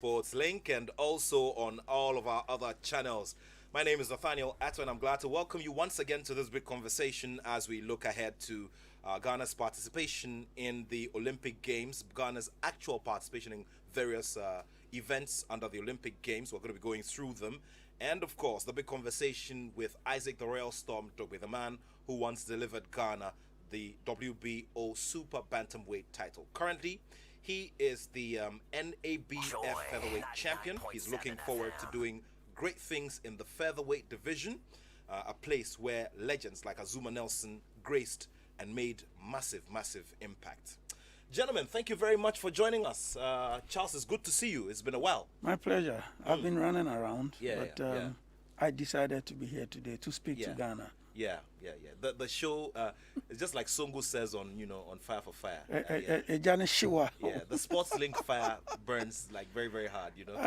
Sports Link and also on all of our other channels. My name is Nathaniel Atto, and I'm glad to welcome you once again to this big conversation as we look ahead to Ghana's participation in the Olympic Games, Ghana's actual participation in various events under the Olympic Games. We're going to be going through them. And of course, the big conversation with Isaac the Royal Storm Dogboe, the man who once delivered Ghana the WBO Super Bantamweight title. Currently, he is the NABF featherweight champion. He's looking forward to doing great things in the featherweight division, a place where legends like Azuma Nelson graced and made massive, massive impact. Gentlemen, thank you very much for joining us. Charles, it's good to see you. It's been a while. My pleasure. I've been running around, Yeah, but yeah. I decided to be here today to speak to Yeah. Ghana. Yeah. The show is just like Songo says on Fire for Fire. Ejane Shiwa. Yeah, the Sports Link fire burns like very, very hard. Even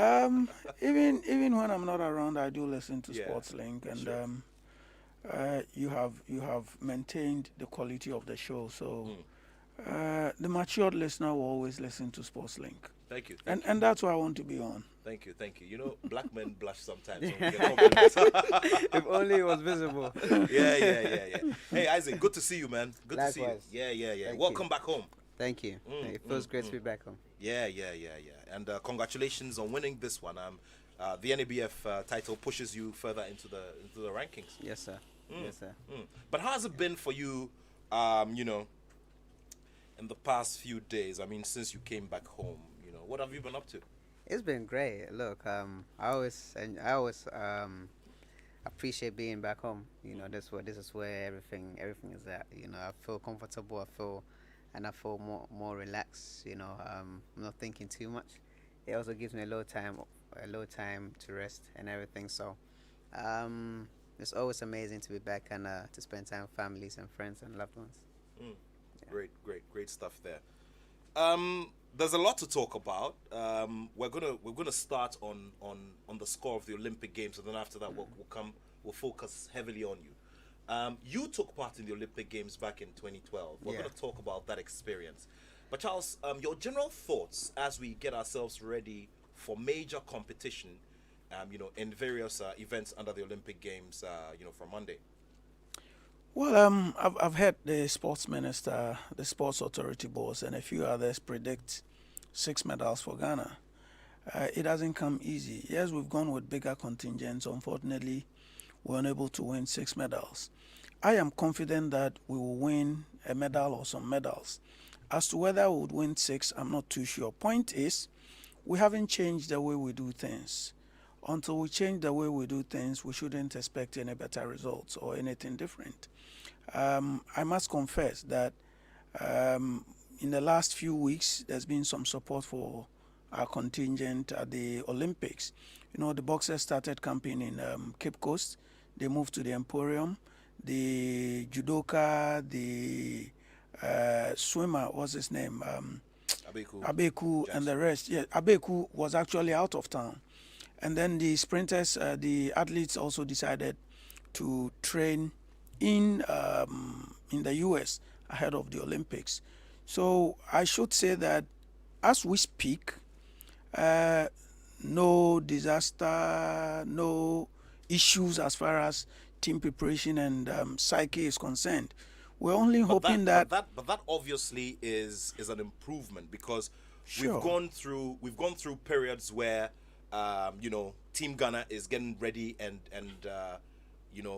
when I'm not around, I do listen to Yeah, Sports Link, and sure. you have maintained the quality of the show. So Mm. the matured listener will always listen to Sports Link, Thank you. and that's why I want to be on. Thank you. Black men blush sometimes when we get compliments. If only it was visible. Yeah. Hey, Isaac, good to see you, man. Good to see Likewise. you. Yeah. Thank Welcome you. back home. Thank you. It feels great to be back home. Yeah. And congratulations on winning this one. The NABF title pushes you further into the rankings. Yes, sir. Yes, sir. But how has it been for you? In the past few days. I mean, since you came back home, what have you been up to? It's been great. Look, I always appreciate being back home. This is where everything is at. I feel comfortable. I feel more relaxed. I'm not thinking too much. It also gives me a little time to rest and everything. So, it's always amazing to be back and to spend time with families and friends and loved ones. Mm. Great stuff there. There's a lot to talk about. We're gonna start on the score of the Olympic Games, and then after that we'll focus heavily on you. You took part in the Olympic Games back in 2012. We're Yeah. gonna talk about that experience. But Charles, your general thoughts as we get ourselves ready for major competition, in various events under the Olympic Games, from Monday. Well, I've heard the sports minister, the sports authority boss, and a few others predict 6 medals for Ghana. It hasn't come easy. Yes, we've gone with bigger contingents. Unfortunately, we're unable to win 6 medals. I am confident that we will win a medal or some medals. As to whether we would win 6, I'm not too sure. Point is, we haven't changed the way we do things. Until we change the way we do things, we shouldn't expect any better results or anything different. I must confess that in the last few weeks, there's been some support for our contingent at the Olympics. The boxers started camping in Cape Coast. They moved to the Emporium. The judoka, the swimmer, what's his name? Abeku and the rest. Yeah, Abeku was actually out of town. And then the sprinters, the athletes also decided to train in the U.S. ahead of the Olympics. So I should say that as we speak, no disaster, no issues as far as team preparation and psyche is concerned. We're only hoping that. But that obviously is an improvement because Sure. we've gone through periods where Team Ghana is getting ready and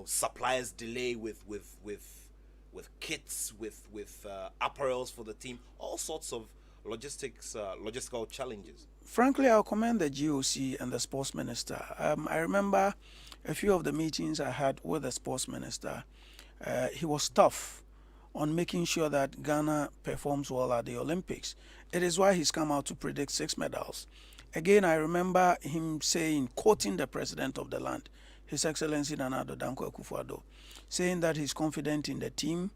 suppliers delay with kits, with apparels for the team, all sorts of logistical challenges. Frankly, I'll commend the GOC and the sports minister. I remember a few of the meetings I had with the sports minister. He was tough on making sure that Ghana performs well at the Olympics. It is why he's come out to predict 6 medals. Again, I remember him saying, quoting the president of the land, His Excellency Nana Addo Dankwa Akufo-Addo, saying that he's confident in the team,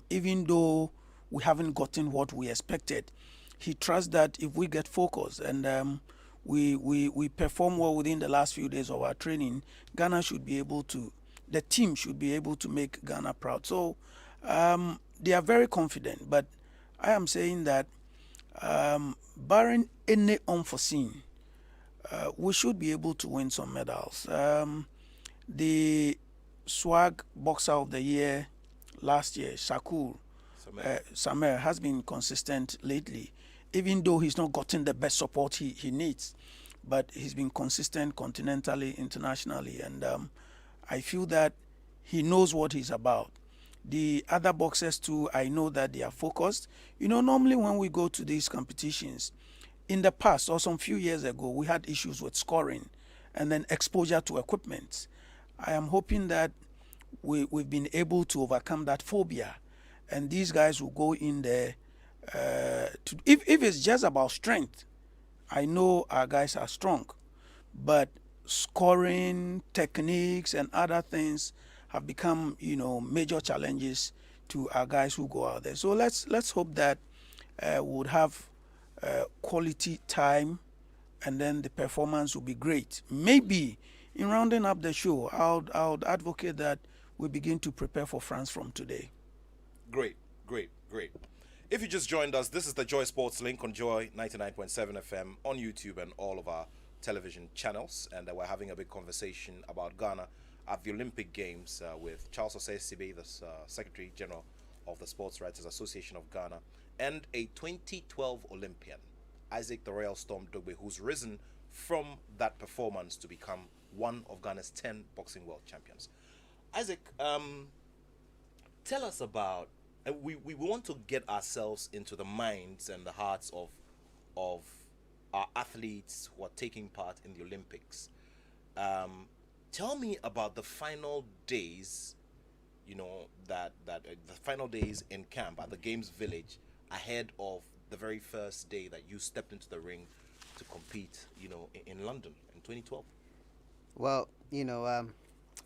even though we haven't gotten what we expected. He trusts that if we get focused and we perform well within the last few days of our training, the team should be able to make Ghana proud. So they are very confident, but I am saying that barring any unforeseen, we should be able to win some medals. The swag boxer of the year last year, Shakur Samer, has been consistent lately, even though he's not gotten the best support he needs. But he's been consistent continentally, internationally, and I feel that he knows what he's about. The other boxers too, I know that they are focused. Normally when we go to these competitions, in the past or some few years ago, we had issues with scoring and then exposure to equipment. I am hoping that we've been able to overcome that phobia, and these guys will go in there. If it's just about strength, I know our guys are strong, but scoring techniques and other things have become, major challenges to our guys who go out there. So let's hope that we'll have quality time, and then the performance will be great. Maybe in rounding up the show, I'll advocate that we begin to prepare for France from today. Great, great, great. If you just joined us, this is the Joy Sports Link on Joy 99.7 FM on YouTube and all of our television channels. And we're having a big conversation about Ghana at the Olympic Games with Charles Osei Sibe, the Secretary General of the Sports Writers Association of Ghana, and a 2012 Olympian, Isaac the Royal Storm Dogboe, who's risen from that performance to become one of Ghana's 10 boxing world champions. Isaac, tell us about, we want to get ourselves into the minds and the hearts of our athletes who are taking part in the Olympics. Tell me about the final days, that the final days in camp at the Games Village ahead of the very first day that you stepped into the ring to compete, in London in 2012. Well,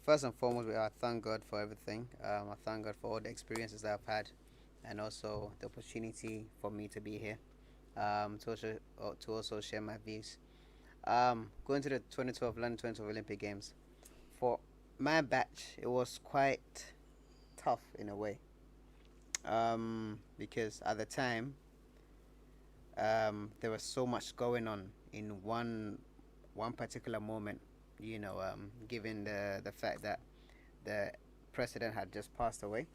first and foremost, I thank God for everything. I thank God for all the experiences that I've had, and also the opportunity for me to be here, to also share my views. Going to the 2012 London 2012 Olympic Games, for my batch, it was quite tough in a way, because at the time, there was so much going on in one particular moment. Given the fact that the president had just passed away,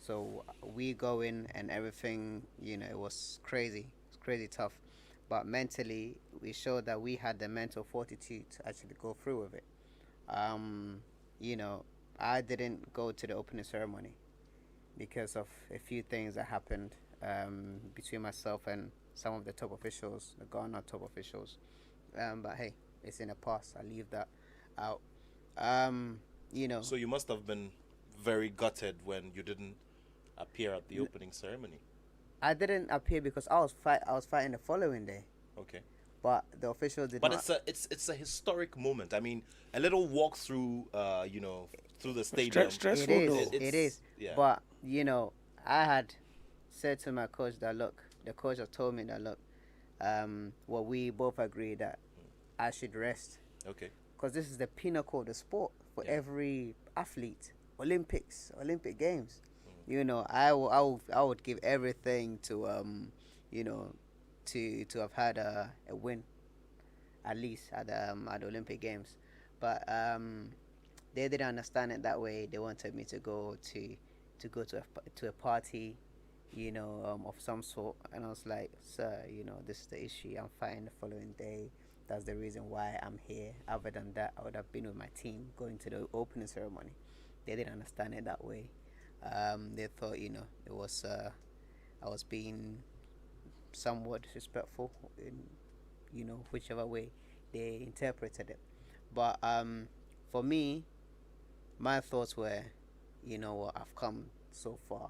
so we go in and everything, it was crazy. It's crazy tough, but mentally we showed that we had the mental fortitude to actually go through with it. I didn't go to the opening ceremony because of a few things that happened between myself and some of the top officials, the Ghana top officials. But hey, it's in the past. I leave that out. So you must have been very gutted when you didn't appear at the opening ceremony. I didn't appear because I was fighting the following day. Okay. But the officials did But not. it's a historic moment. I mean, a little walk through, through the stadium. Stressful It though. is. It is. Yeah. But I had said to my coach that look, the coach had told me that look, well, we both agreed that I should rest. Okay. Because this is the pinnacle of the sport for Yeah. every athlete. Olympic Games. I would give everything to to have had a win, at least at the Olympic Games. But they didn't understand it that way. They wanted me to go to a party, of some sort, and I was like, sir, this is the issue. I'm fighting the following day. That's the reason why I'm here. Other than that, I would have been with my team going to the opening ceremony. They didn't understand it that way. They thought, it was I was being somewhat disrespectful in, whichever way they interpreted it. But for me, my thoughts were, I've come so far.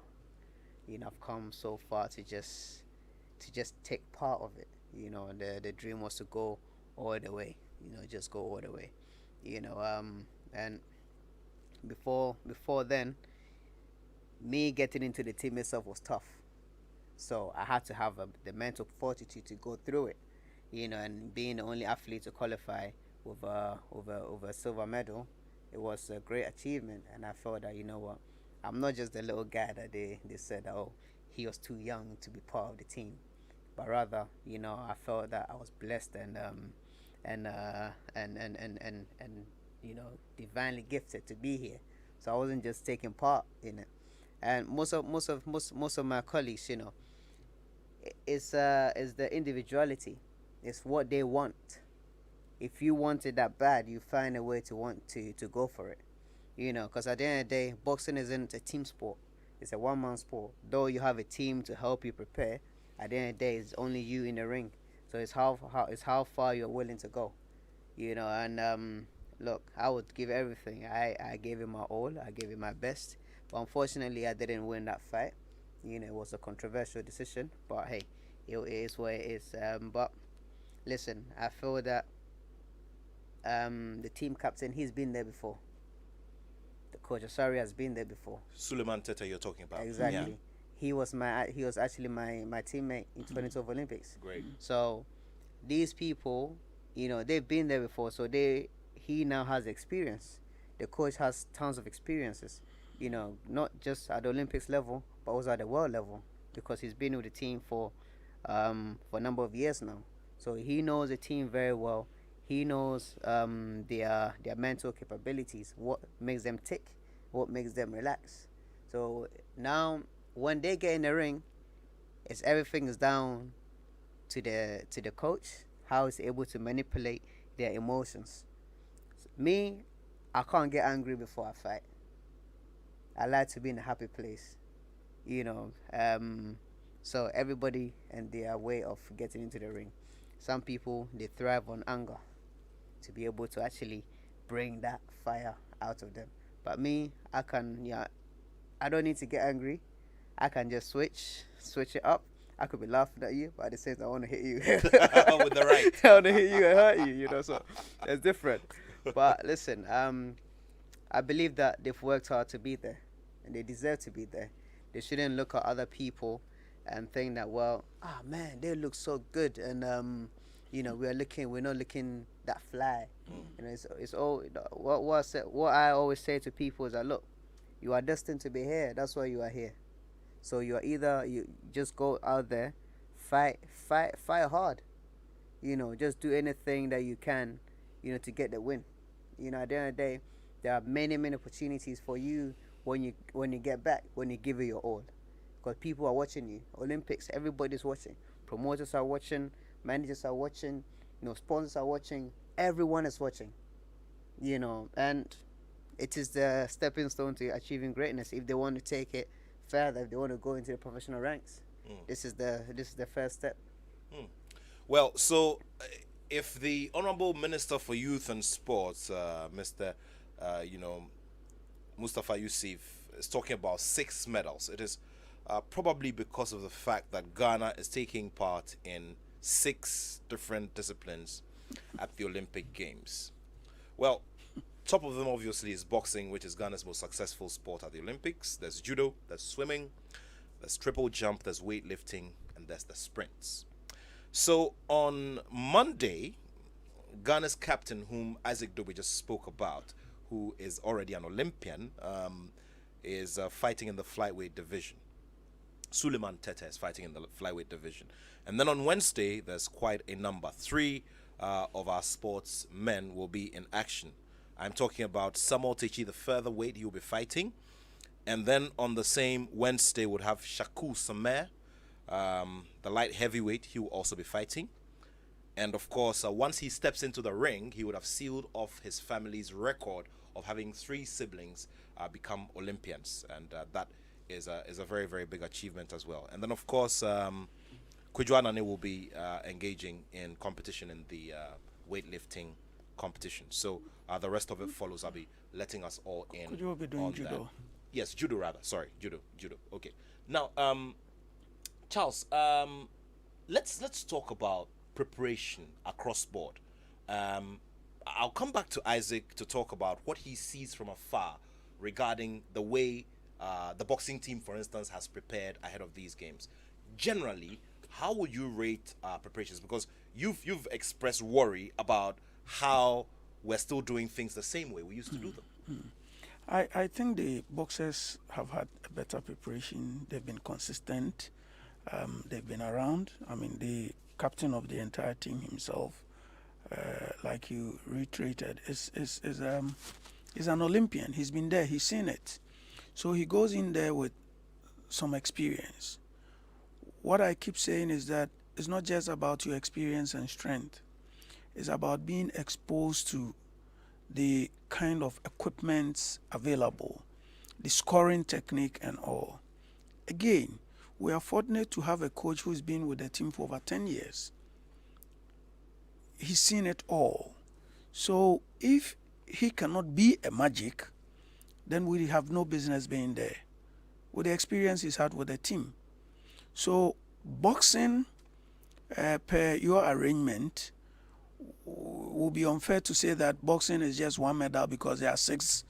I've come so far to just take part of it. The dream was to go all the way. Just go all the way. And before then, me getting into the team itself was tough. So I had to have the mental fortitude to go through it. And being the only athlete to qualify with a silver medal, it was a great achievement. And I felt that, what, I'm not just the little guy that they said, oh, he was too young to be part of the team. But rather, I felt that I was blessed and you know, divinely gifted to be here. So I wasn't just taking part in it. And most of my colleagues, you know, is the individuality. It's what they want. If you want it that bad, you find a way to want to go for it. You know, because at the end of the day, boxing isn't a team sport. It's a one-man sport. Though you have a team to help you prepare, at the end of the day, it's only you in the ring. So it's how far you're willing to go. You know, and look, I would give everything. I gave it my all. I gave it my best. But unfortunately, I didn't win that fight. You know, it was a controversial decision. But hey, it is what it is. But listen, I feel that the team captain, he's been there before. The coach Osari has been there before. Suleiman Tete, you're talking about. Exactly. Yeah. He was actually my teammate in 2012 Olympics. Great. So these people, you know, they've been there before. So he now has experience. The coach has tons of experiences. You know, not just at the Olympics level, but also at the world level, because he's been with the team for a number of years now. So he knows the team very well. He knows their mental capabilities, what makes them tick, what makes them relax. So now when they get in the ring, it's everything is down to the coach, how he's able to manipulate their emotions. Me, I can't get angry before I fight. I like to be in a happy place, you know. So everybody and their way of getting into the ring. Some people, they thrive on anger, to be able to actually bring that fire out of them. But me, I don't need to get angry. I can just switch it up. I could be laughing at you, but at the same time, I want to hit you. With the right. I want to hit you and hurt you, you know, so it's different. But listen, I believe that they've worked hard to be there, and they deserve to be there. They shouldn't look at other people and think that, well, man, they look so good, and you know, we're not looking that fly. You know, it's all what I always say to people is that, look, you are destined to be here. That's why you are here. So you just go out there, fight hard. You know, just do anything that you can, you know, to get the win. You know, at the end of the day, there are many opportunities for you when you get back, when you give it your all, because people are watching you. Olympics, everybody's watching. Promoters are watching. Managers are watching. You know, sponsors are watching. Everyone is watching. You know, and it is the stepping stone to achieving greatness. If they want to take it further, if they want to go into the professional ranks, this is the first step. Well, so if the Honorable Minister for Youth and Sports, Mr. Mustafa Yusuf, is talking about 6 medals, it is probably because of the fact that Ghana is taking part in 6 different disciplines at the Olympic Games. Well, top of them obviously is boxing, which is Ghana's most successful sport at the Olympics. There's judo, there's swimming, there's triple jump, there's weightlifting, and there's the sprints. So on Monday, Ghana's captain, whom Isaac Dogboe just spoke about, who is already an Olympian, is fighting in the flyweight division. Suleiman Tete is fighting in the flyweight division. And then on Wednesday, there's quite a number. 3 of our sportsmen will be in action. I'm talking about Samuel Techi, the featherweight, he will be fighting. And then on the same Wednesday, we'll have Shaku Samer, the light heavyweight, he will also be fighting. And of course, once he steps into the ring, he would have sealed off his family's record of having 3 siblings become Olympians. And that is a very, very big achievement as well. And then, of course, Kwadwo Anane will be engaging in competition in the weightlifting competition. So the rest of it follows. I'll be letting us all in. Could you be doing on judo? That. Yes, judo rather. Sorry, judo. Okay. Now, Charles, let's talk about preparation across board. I'll come back to Isaac to talk about what he sees from afar regarding the way the boxing team, for instance, has prepared ahead of these games. Generally, how would you rate preparations? Because you've expressed worry about how we're still doing things the same way we used to do them. I think the boxers have had a better preparation. They've been consistent. They've been around. I mean, the captain of the entire team himself like you reiterated, is an Olympian. He's been there. He's seen it. So he goes in there with some experience. What I keep saying is that it's not just about your experience and strength. It's about being exposed to the kind of equipment available, the scoring technique and all. Again, we are fortunate to have a coach who's been with the team for over 10 years. He's seen it all. So if he cannot be a magic, then we have no business being there with the experience he's had with the team. So boxing, per your arrangement, will be unfair to say that boxing is just one medal because there are 6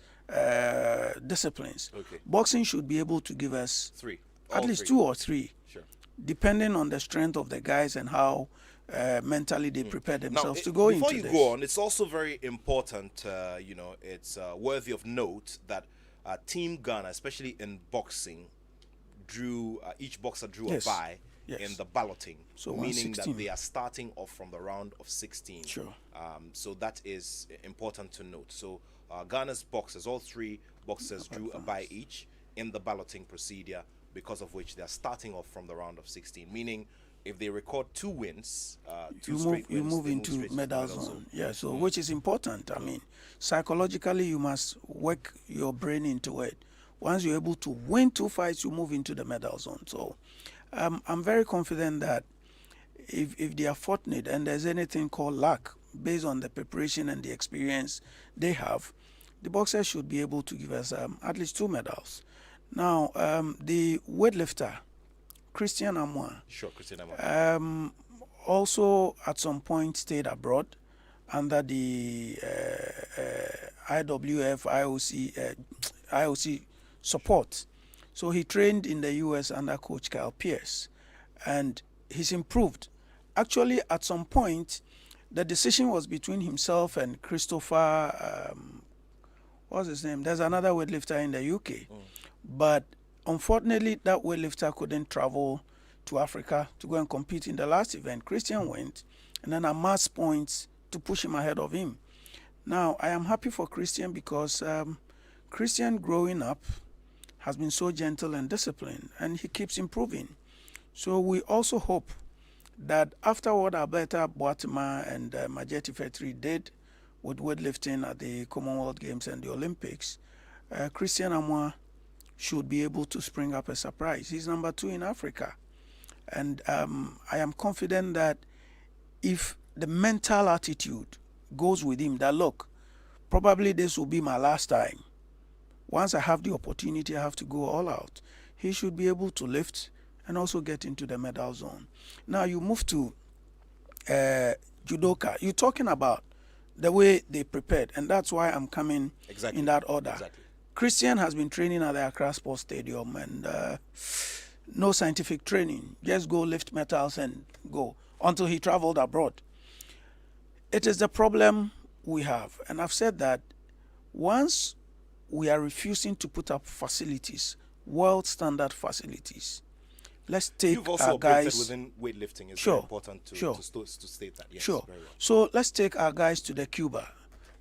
disciplines. Okay. Boxing should be able to give us 3. at All least 3. 2 or 3, Sure. depending on the strength of the guys and how mentally they prepare themselves to go into this. Before you go on, it's also very important, it's worthy of note that Team Ghana, especially in boxing, each boxer drew Yes. a bye Yes. in the balloting, So meaning that 116. they are starting off from the round of 16. Sure. So that is important to note. So Ghana's boxers, all 3 boxers drew a bye each in the balloting procedure, because of which they are starting off from the round of 16, meaning if they record 2 wins, 2 straight you wins, move they into straight to the medal medal zone. Yeah, so which is important. I mean, psychologically, you must work your brain into it. Once you're able to win 2 fights, you move into the medal zone. So I'm very confident that if they are fortunate and there's anything called luck, based on the preparation and the experience they have, the boxers should be able to give us at least 2 medals. Now, the weightlifter, Christian Amoa, Sure, Christian Amar. also at some point stayed abroad under the IWF, IOC support. So he trained in the US under Coach Kyle Pierce, and he's improved. Actually, at some point, the decision was between himself and Christopher, what's his name? There's another weightlifter in the UK. But unfortunately, that weightlifter couldn't travel to Africa to go and compete in the last event. Christian went, and then amassed points to push him ahead of him. Now, I am happy for Christian because Christian, growing up, has been so gentle and disciplined, and he keeps improving. So we also hope that after what Alberta Boatima and Majeti Fetri did with weightlifting at the Commonwealth Games and the Olympics, Christian Amoa should be able to spring up a surprise. He's number 2 in Africa. And I am confident that if the mental attitude goes with him, that look, probably this will be my last time. Once I have the opportunity, I have to go all out. He should be able to lift and also get into the medal zone. Now you move to judoka. You're talking about the way they prepared, and that's why I'm coming Exactly. in that order. Exactly. Christian has been training at the Accra Sports Stadium, and no scientific training. Just go lift metals and go until he traveled abroad. It is the problem we have, and I've said that once we are refusing to put up facilities, world standard facilities, let's take You've also our operated guys. within weightlifting. It's Sure, very important to sure. state that. Yes, Sure. very well. So let's take our guys to the Cuba.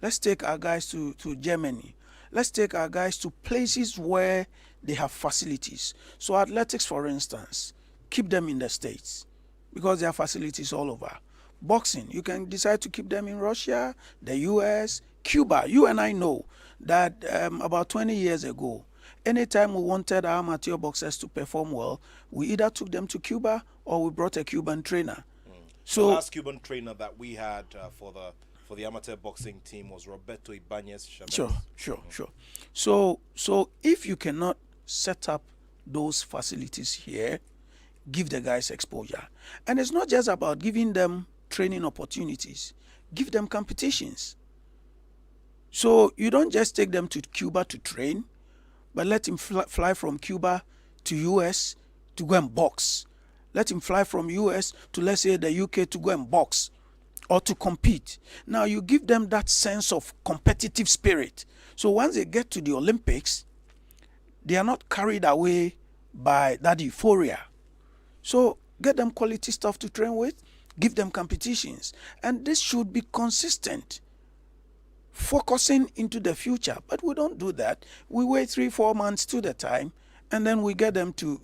Let's take our guys to Germany. Let's take our guys to places where they have facilities. So athletics, for instance, keep them in the States because there are facilities all over. Boxing, you can decide to keep them in Russia, the US, Cuba. You and I know that about 20 years ago, anytime we wanted our amateur boxers to perform well, we either took them to Cuba or we brought a Cuban trainer. The So last Cuban trainer that we had for the amateur boxing team was Roberto Ibanez Chavez. Sure. So if you cannot set up those facilities here, give the guys exposure. And it's not just about giving them training opportunities, give them competitions. So you don't just take them to Cuba to train, but let him fly from Cuba to US to go and box. Let him fly from US to, let's say, the UK to go and box or to compete. Now you give them that sense of competitive spirit. So once they get to the Olympics, they are not carried away by that euphoria. So get them quality stuff to train with, give them competitions. And this should be consistent, focusing into the future. But we don't do that. We wait 3-4 months to the time, and then we get them to,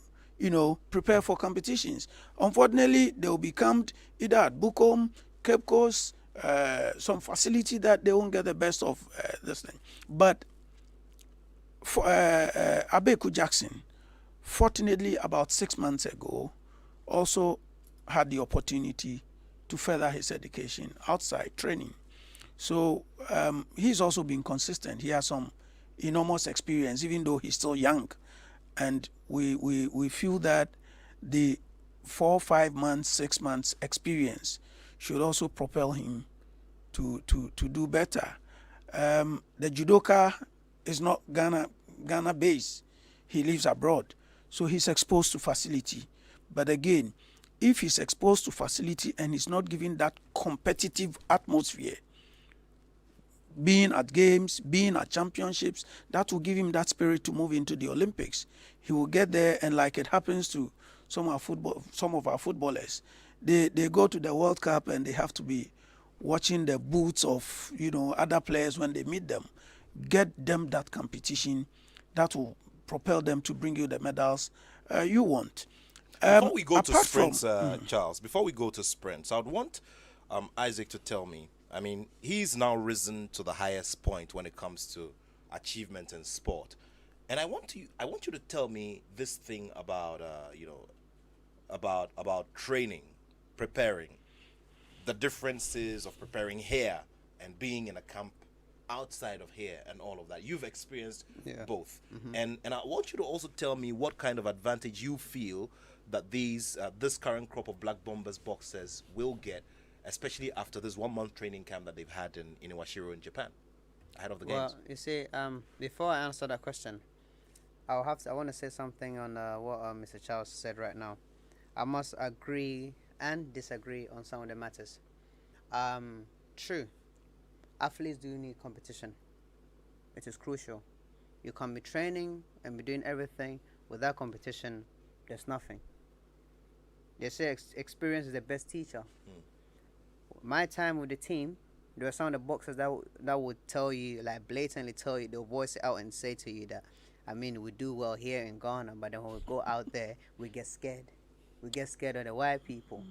prepare for competitions. Unfortunately, they will be camped either at Bukom, Cape Coast, some facility that they won't get the best of this thing. But for Abeku Jackson, fortunately, about 6 months ago, also had the opportunity to further his education outside training. So he's also been consistent. He has some enormous experience, even though he's still young. And we feel that the 4, 5 months, 6 months experience should also propel him to do better. The judoka is not Ghana based. He lives abroad. So he's exposed to facility. But again, if he's exposed to facility and he's not given that competitive atmosphere, being at games, being at championships, that will give him that spirit to move into the Olympics. He will get there, and like it happens to some of our footballers, they go to the World Cup and they have to be watching the boots of other players when they meet them. Get them that competition that will propel them to bring you the medals you want. Before we go to apart sprints, from- Charles, before we go to sprints, I'd want Isaac to tell me. I mean, he's now risen to the highest point when it comes to achievement in sport, and I want you to tell me this thing about about training, preparing, the differences of preparing here and being in a camp outside of here and all of that. You've experienced both, and I want you to also tell me what kind of advantage you feel that this current crop of Black Bombers boxers will get, especially after this 1 month training camp that they've had in Iwashiro in Japan ahead of the games. Well, you see, before I answer that question, I want to say something on what Mr. Charles said right now. I must agree and disagree on some of the matters. True, athletes do need competition. It is crucial. You can be training and be doing everything without competition. There's nothing. They say experience is the best teacher. My time with the team, there were some of the boxers that would tell you, like blatantly tell you, they'll voice it out and say to you that, I mean, we do well here in Ghana, but then when we go out there, we get scared. We get scared of the white people,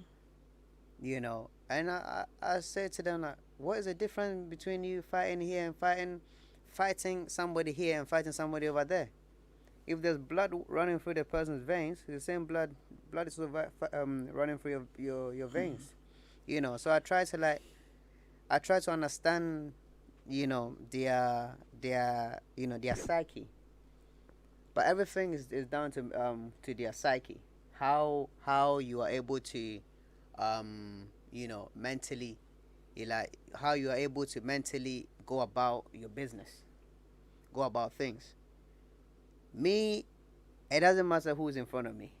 And I say to them, like, what is the difference between you fighting here and fighting somebody here and fighting somebody over there? If there's blood running through the person's veins, the same blood is running through your veins. So I try to understand, their psyche. But everything is down to their psyche. How you are able to, mentally, how you are able to mentally go about your business, go about things. Me, it doesn't matter who's in front of me.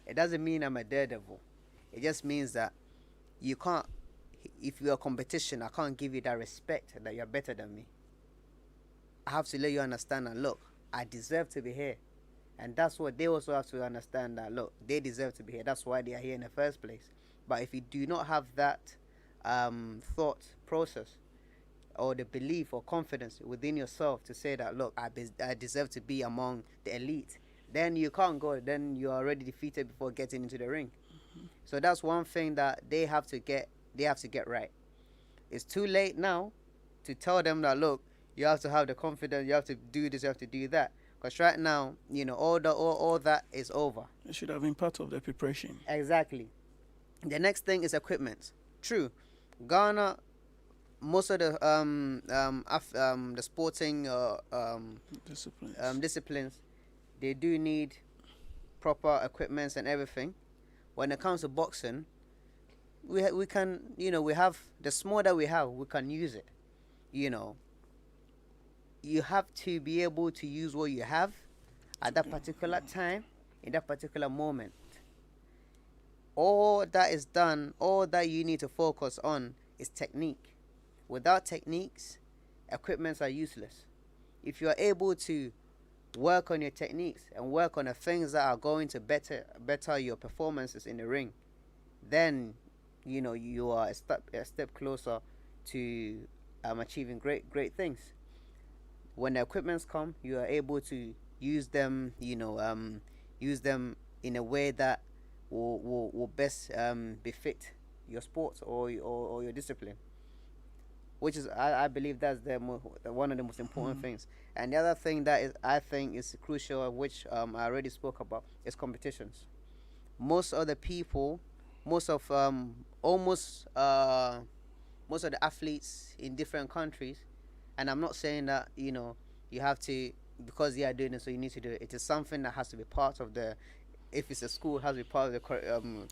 It doesn't mean I'm a daredevil. It just means that you can't, if you're a competition, I can't give you that respect that you're better than me. I have to let you understand that, look, I deserve to be here. And that's what they also have to understand, that, look, they deserve to be here. That's why they are here in the first place. But if you do not have that thought process or the belief or confidence within yourself to say that, look, I deserve to be among the elite, then you can't go. Then you're already defeated before getting into the ring. So that's one thing that they have to get right. It's too late now to tell them that, look, you have to have the confidence, you have to do this, you have to do that. Because right now, all that is over. It should have been part of the preparation. Exactly. The next thing is equipment. True, Ghana, most of the sporting disciplines, they do need proper equipments and everything. When it comes to boxing, we can, we have the small that we have, we can use it. You have to be able to use what you have at that particular time, in that particular moment. All that is done, all that you need to focus on is technique. Without techniques, equipments are useless. If you are able to work on your techniques and work on the things that are going to better your performances in the ring, then you are a step closer to achieving great things. When the equipments come, you are able to use them, use them in a way that will best befit your sports or your discipline, which is I believe that's one of the most important things. And the other thing that is I think is crucial, which I already spoke about, is competitions. Most of the people, most of almost most of the athletes in different countries, and I'm not saying that you have to, because they are doing it, so you need to do it. It is something that has to be part of the. If it's a school, it has to be part of the curriculum.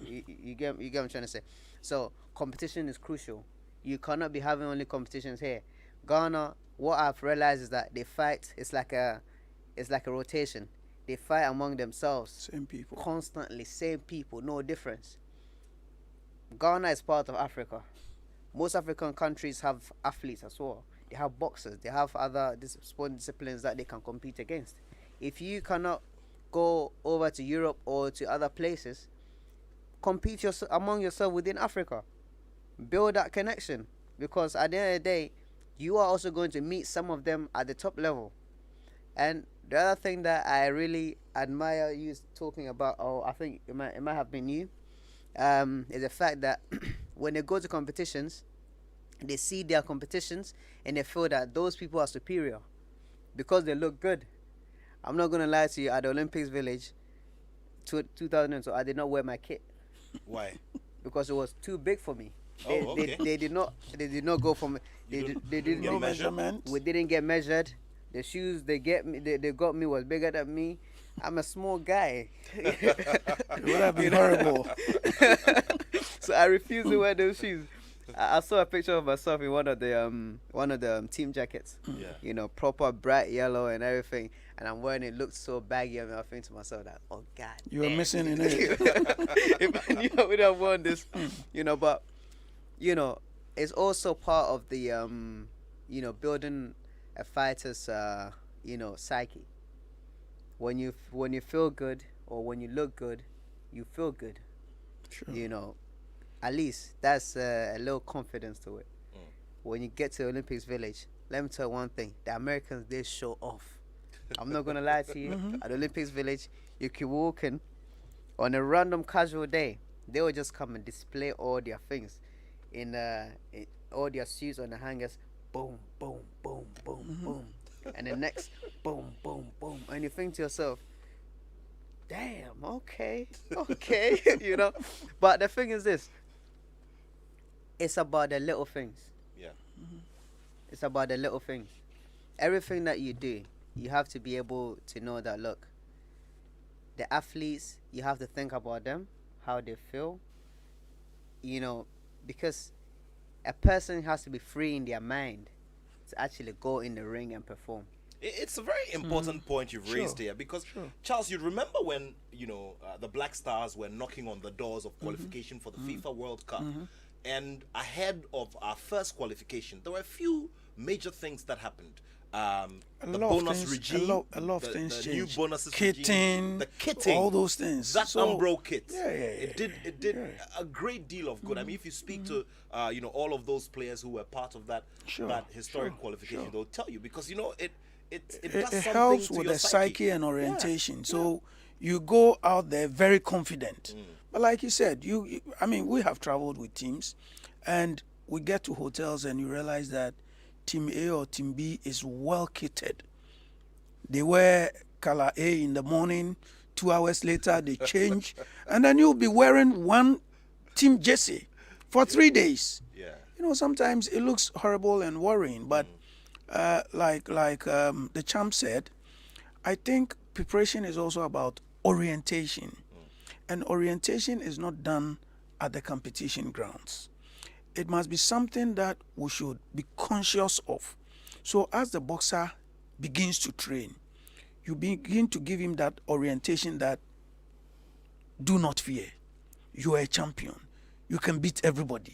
You get what I'm trying to say. So competition is crucial. You cannot be having only competitions here. Ghana, what I've realized is that they fight. It's like a rotation. They fight among themselves. Same people. Constantly, same people, no difference. Ghana is part of Africa. Most African countries have athletes as well. They have boxers. They have other sport disciplines that they can compete against. If you cannot go over to Europe or to other places, compete among yourself within Africa. Build that connection, because at the end of the day, you are also going to meet some of them at the top level. And the other thing that I really admire you talking about, I think it might have been you, is the fact that when they go to competitions, they see their competitions and they feel that those people are superior because they look good. I'm not gonna lie to you. At the Olympics Village, 2002, I did not wear my kit. Why? Because it was too big for me. Okay. They did not go for me. They didn't get no measurement. We didn't get measured. The shoes they got me was bigger than me. I'm a small guy. It would have been horrible. So I refused to wear those shoes. I saw a picture of myself in one of the team jackets. Yeah. Proper bright yellow and everything. And I'm wearing it, looked so baggy. I think to myself that, oh God, You were missing in it. If I knew I would have worn this, but it's also part of the building a fighter's psyche. When you feel good or when you look good, you feel good. Sure. At least that's a little confidence to it. When you get to Olympics Village, let me tell you one thing: the Americans, they show off. I'm not gonna lie to you. At Olympics Village, you can walk in on a random casual day. They will just come and display all their things in all their suits on the hangers. Boom, boom, boom, boom, boom, and the next boom, boom, boom, and you think to yourself, "Damn, okay." But the thing is this: it's about the little things. Yeah. It's about the little things. Everything that you do, you have to be able to know that, look, the athletes, you have to think about them, how they feel, because a person has to be free in their mind to actually go in the ring and perform. It's a very important point you've raised here, because Charles, you remember when the Black Stars were knocking on the doors of qualification for the FIFA World Cup, and ahead of our first qualification, there were a few major things that happened. The bonus regime, a lot of things the new changed. bonuses Kitting, regime, the kitting, all those things. that Umbro kit, It did a great deal of good. I mean, if you speak to all of those players who were part of that historic qualification, they'll tell you, because it does It something helps to with your the psyche and orientation. So you go out there very confident. But like you said, we have traveled with teams, and we get to hotels and you realize that Team A or Team B is well kitted. They wear color A in the morning, 2 hours later they change, and then you'll be wearing one team jersey for 3 days. Yeah. Sometimes it looks horrible and worrying, but like the champ said, I think preparation is also about orientation. And orientation is not done at the competition grounds. It must be something that we should be conscious of. So as the boxer begins to train, you begin to give him that orientation that do not fear. You are a champion. You can beat everybody.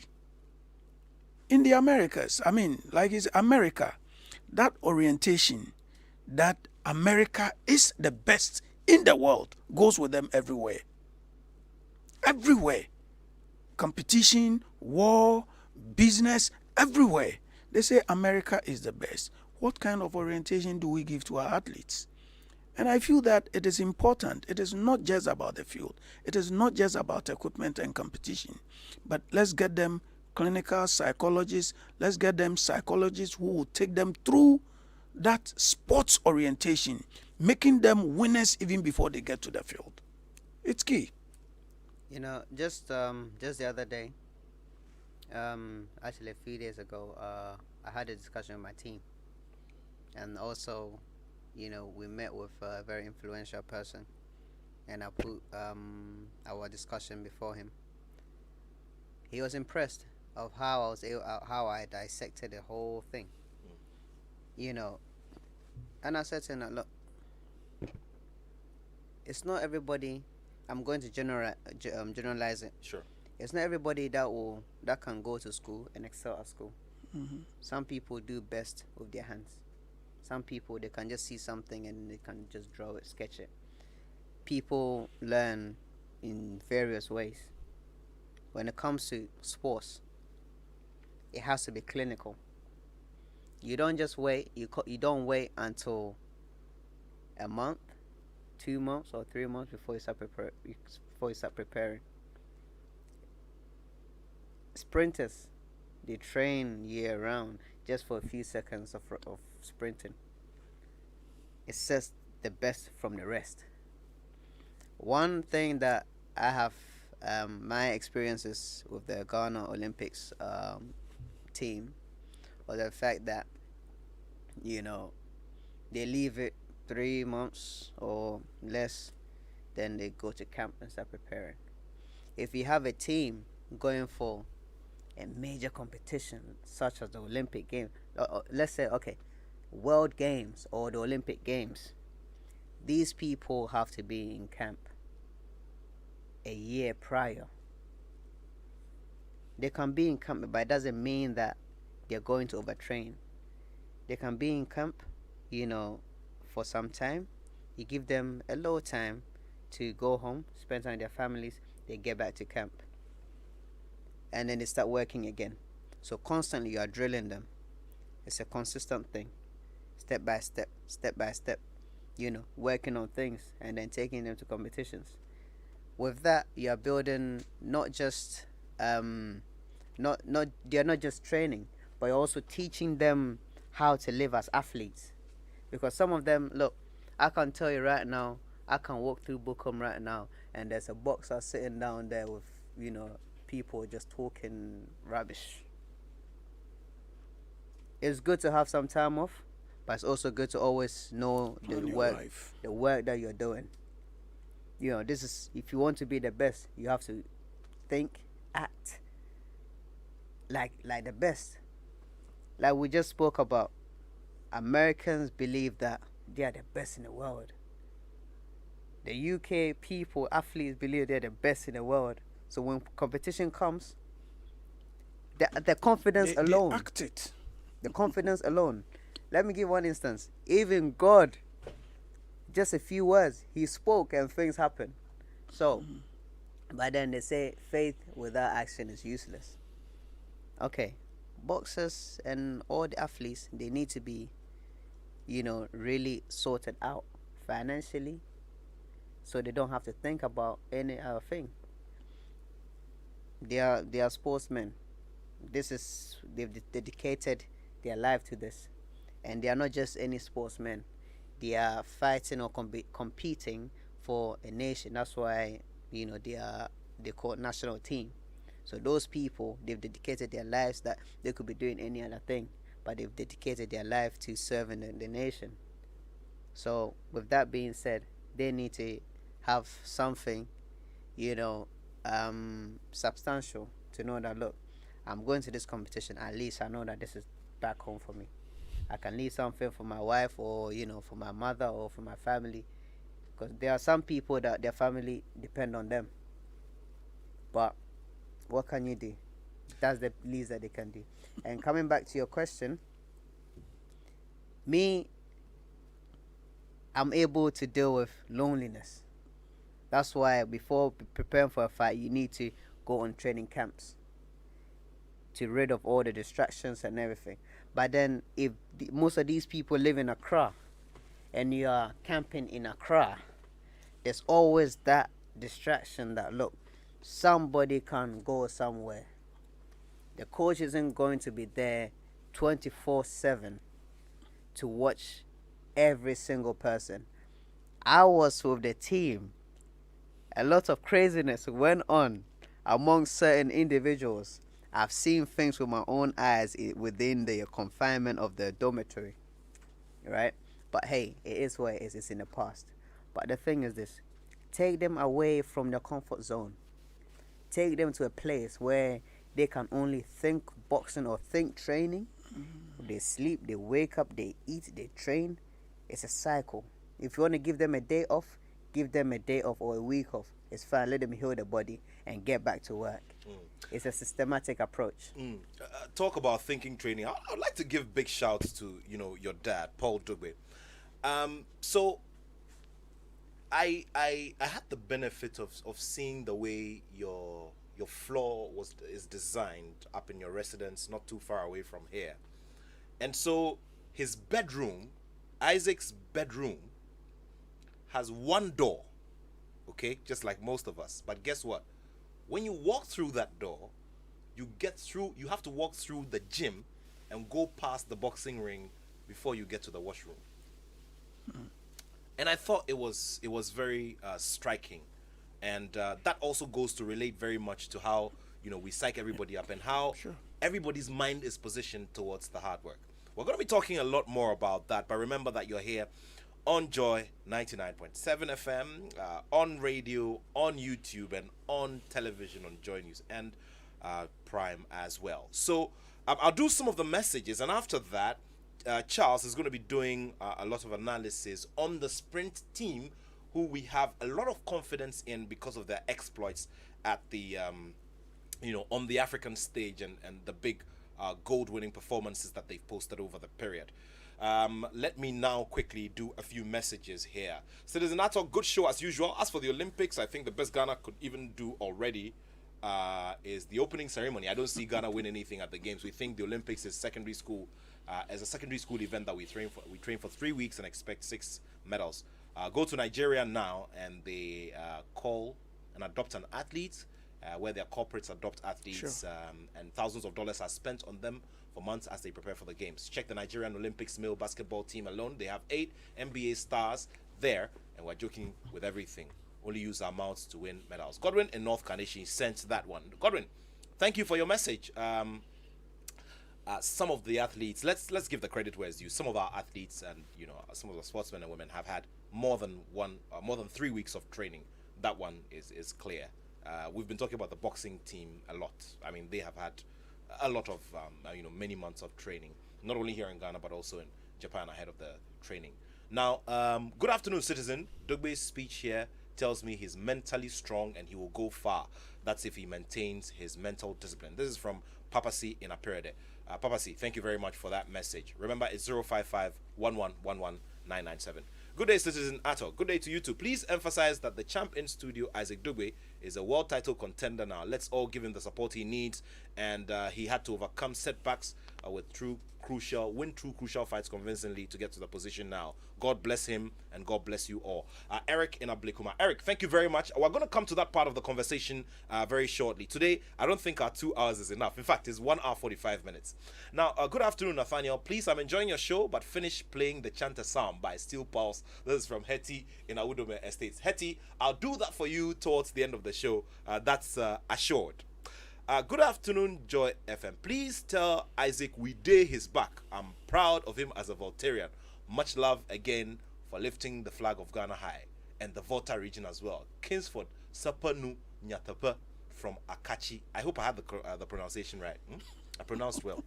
In the Americas, it's America, that orientation that America is the best in the world goes with them everywhere. Everywhere. competition, war, business, everywhere. They say America is the best. What kind of orientation do we give to our athletes? And I feel that it is important. It is not just about the field. It is not just about equipment and competition. But let's get them clinical psychologists. Let's get them psychologists who will take them through that sports orientation, making them winners even before they get to the field. It's key. Just the other day, actually a few days ago, I had a discussion with my team, and also, we met with a very influential person, and I put our discussion before him. He was impressed of how I dissected the whole thing, and I said to him, look, it's not everybody. I'm going to generalize it. Sure. It's not everybody that can go to school and excel at school. Mm-hmm. Some people do best with their hands. Some people, they can just see something and they can just draw it, sketch it. People learn in various ways. When it comes to sports, it has to be clinical. You don't just wait. You don't wait until a month, 2 months, or 3 months before you start preparing. Sprinters, they train year round just for a few seconds of sprinting. It sets the best from the rest. One thing that I have, my experiences with the Ghana Olympics team, was the fact that they leave it 3 months or less, then they go to camp and start preparing. If you have a team going for a major competition such as the Olympic Games, let's say, okay, World Games or the Olympic Games, these people have to be in camp a year prior. They can be in camp, but it doesn't mean that they're going to overtrain. They can be in camp, for some time. You give them a little time to go home, spend time with their families, they get back to camp. And then they start working again. So constantly you are drilling them. It's a consistent thing. Step by step, working on things and then taking them to competitions. With that, you are building not just they're not just training, but you're also teaching them how to live as athletes. Because some of them, look, I can tell you right now, I can walk through Bookham right now and there's a boxer sitting down there with, people just talking rubbish. It's good to have some time off, but it's also good to always know the work that you're doing. This is, if you want to be the best, you have to think, act like the best. Like we just spoke about, Americans believe that they are the best in the world. The UK people, athletes, believe they're the best in the world. So when competition comes, the confidence alone. They act it. The confidence alone. Let me give one instance. Even God, just a few words, he spoke and things happen. So, but then they say faith without action is useless. Okay, boxers and all the athletes, they need to be, really sorted out financially, so they don't have to think about any other thing. They are sportsmen. They've dedicated their life to this, and they are not just any sportsmen. They are fighting or competing for a nation. That's why they call national team. So those people, they've dedicated their lives, that they could be doing any other thing, but they've dedicated their life to serving the nation. So with that being said, they need to have something, substantial, to know that, look, I'm going to this competition, at least I know that this is back home for me. I can leave something for my wife, or for my mother, or for my family, because there are some people that their family depend on them. But what can you do? That's the least that they can do. And coming back to your question, I'm able to deal with loneliness. That's why before preparing for a fight, you need to go on training camps to rid of all the distractions and everything. But then, if most of these people live in Accra and you are camping in Accra, there's always that distraction that, look, somebody can go somewhere. The coach isn't going to be there 24/7 to watch every single person. I was with the team. A lot of craziness went on among certain individuals. I've seen things with my own eyes within the confinement of the dormitory, right? But hey, it is what it is. It's in the past. But the thing is this: take them away from their comfort zone. Take them to a place where they can only think boxing or think training. They sleep, they wake up, they eat, they train. It's a cycle. If you want to give them a day off, give them a day off or a week off. It's fine. Let them heal the body and get back to work. It's a systematic approach. Talk about thinking training. I'd like to give big shouts to your dad, Paul Dogboe. So I had the benefit of seeing the way your floor is designed up in your residence, not too far away from here. And so his bedroom, Isaac's bedroom, has one door, okay, just like most of us. But guess what? When you walk through that door, you have to walk through the gym and go past the boxing ring before you get to the washroom. And I thought it was very striking, and that also goes to relate very much to how we psych everybody up and how everybody's mind is positioned towards the hard work. We're going to be talking a lot more about that, but remember that you're here on Joy 99.7 FM, on radio, on YouTube, and on television on Joy News and Prime as well. So I'll do some of the messages, and after that, Charles is going to be doing a lot of analysis on the sprint team, who we have a lot of confidence in because of their exploits at the on the African stage and the big gold-winning performances that they've posted over the period. Let me now quickly do a few messages here. Citizen Atok, good show as usual. As for the Olympics, I think the best Ghana could even do already is the opening ceremony. I don't see Ghana win anything at the games. We think the Olympics is secondary school. As a secondary school event that we train for 3 weeks and expect 6 medals. Go to Nigeria now, and they call and adopt an athlete, where their corporates adopt athletes, and thousands of dollars are spent on them for months as they prepare for the games. Check the Nigerian Olympics male basketball team alone. They have 8 NBA stars there, and we're joking with everything. Only use our mouths to win medals. Godwin in North Kaneshi sent that one. Godwin, thank you for your message. Some of the athletes, let's give the credit where it's due. Some of our athletes and some of the sportsmen and women have had more than 3 weeks of training. That one is clear. We've been talking about the boxing team a lot. I mean, they have had a lot of many months of training, not only here in Ghana but also in Japan ahead of the training. Now, good afternoon, citizen. Dogboe's speech here tells me he's mentally strong and he will go far. That's if he maintains his mental discipline. This is from Papa C in Apirede. Papa C, thank you very much for that message. Remember, it's 055 1111 997. Good day, citizen Ato. Good day to you too. Please emphasize that the champ in studio, Isaac Dogboe, is a world title contender now. Let's all give him the support he needs, and he had to overcome setbacks win through crucial fights convincingly to get to the position now. God bless him, and God bless you all. Eric in Ablikuma. Eric, thank you very much. We're going to come to that part of the conversation very shortly. Today, I don't think our 2 hours is enough. In fact, it's 1 hour 45 minutes. Now, good afternoon, Nathaniel. Please, I'm enjoying your show, but finish playing the Chanter Psalm by Steel Pulse. This is from Hetty in Awudome Estates. Hetty, I'll do that for you towards the end of the show. That's assured. Good afternoon, Joy FM. Please tell Isaac we day his back. I'm proud of him as a Voltarian. Much love again for lifting the flag of Ghana high and the Volta region as well. Kingsford Sapanu Nyatapa from Akachi. I hope I had the pronunciation right. I pronounced well.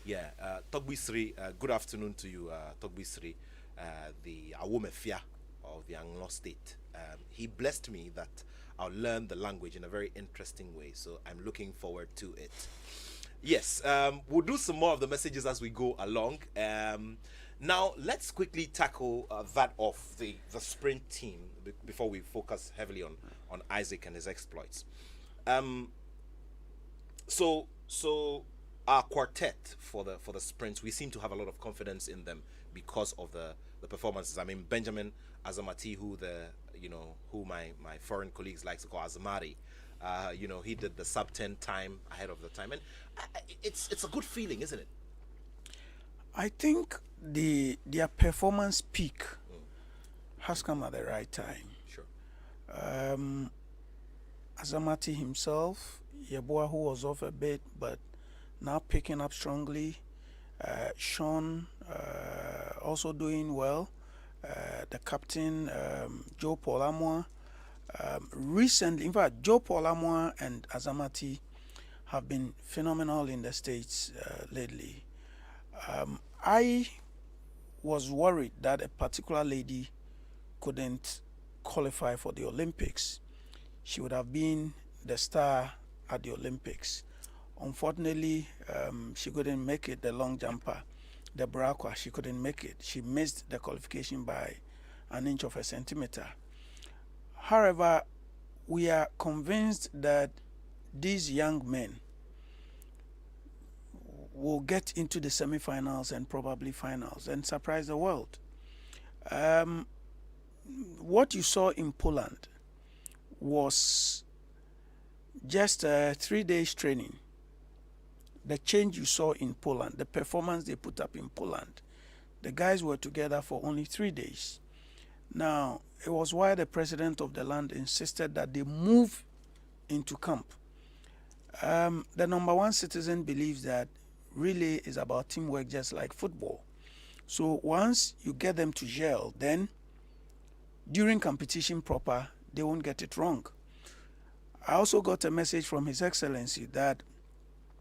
Yeah, Togbi Sri, good afternoon to you, Togbi Sri, the Awomefia of the Anglo State. He blessed me that I'll learn the language in a very interesting way, so I'm looking forward to it. Yes, we'll do some more of the messages as we go along. Now, let's quickly tackle that of the sprint team before we focus heavily on Isaac and his exploits. So our quartet for the sprints, we seem to have a lot of confidence in them because of the performances. I mean, Benjamin Azamati, who my foreign colleagues like to call Azamari, he did the sub 10 time ahead of the time, and it's a good feeling, isn't it? I think their performance peak has come at the right time. Sure. Azamati himself, Yeboah, who was off a bit but now picking up strongly. Sean also doing well. The captain, Joe Paul Amoa. Recently, in fact, Joe Paul Amoa and Azamati have been phenomenal in the States lately. I was worried that a particular lady couldn't qualify for the Olympics. She would have been the star at the Olympics. Unfortunately, she couldn't make it, the long jumper, the Brakwa. She couldn't make it. She missed the qualification by an inch of a centimeter. However, we are convinced that these young men will get into the semifinals and probably finals and surprise the world. What you saw in Poland was just 3 days training. The change you saw in Poland, the performance they put up in Poland, the guys were together for only 3 days. Now, it was why the president of the land insisted that they move into camp. The number one citizen believes that relay is about teamwork, just like football. So once you get them to gel, then during competition proper, they won't get it wrong. I also got a message from His Excellency that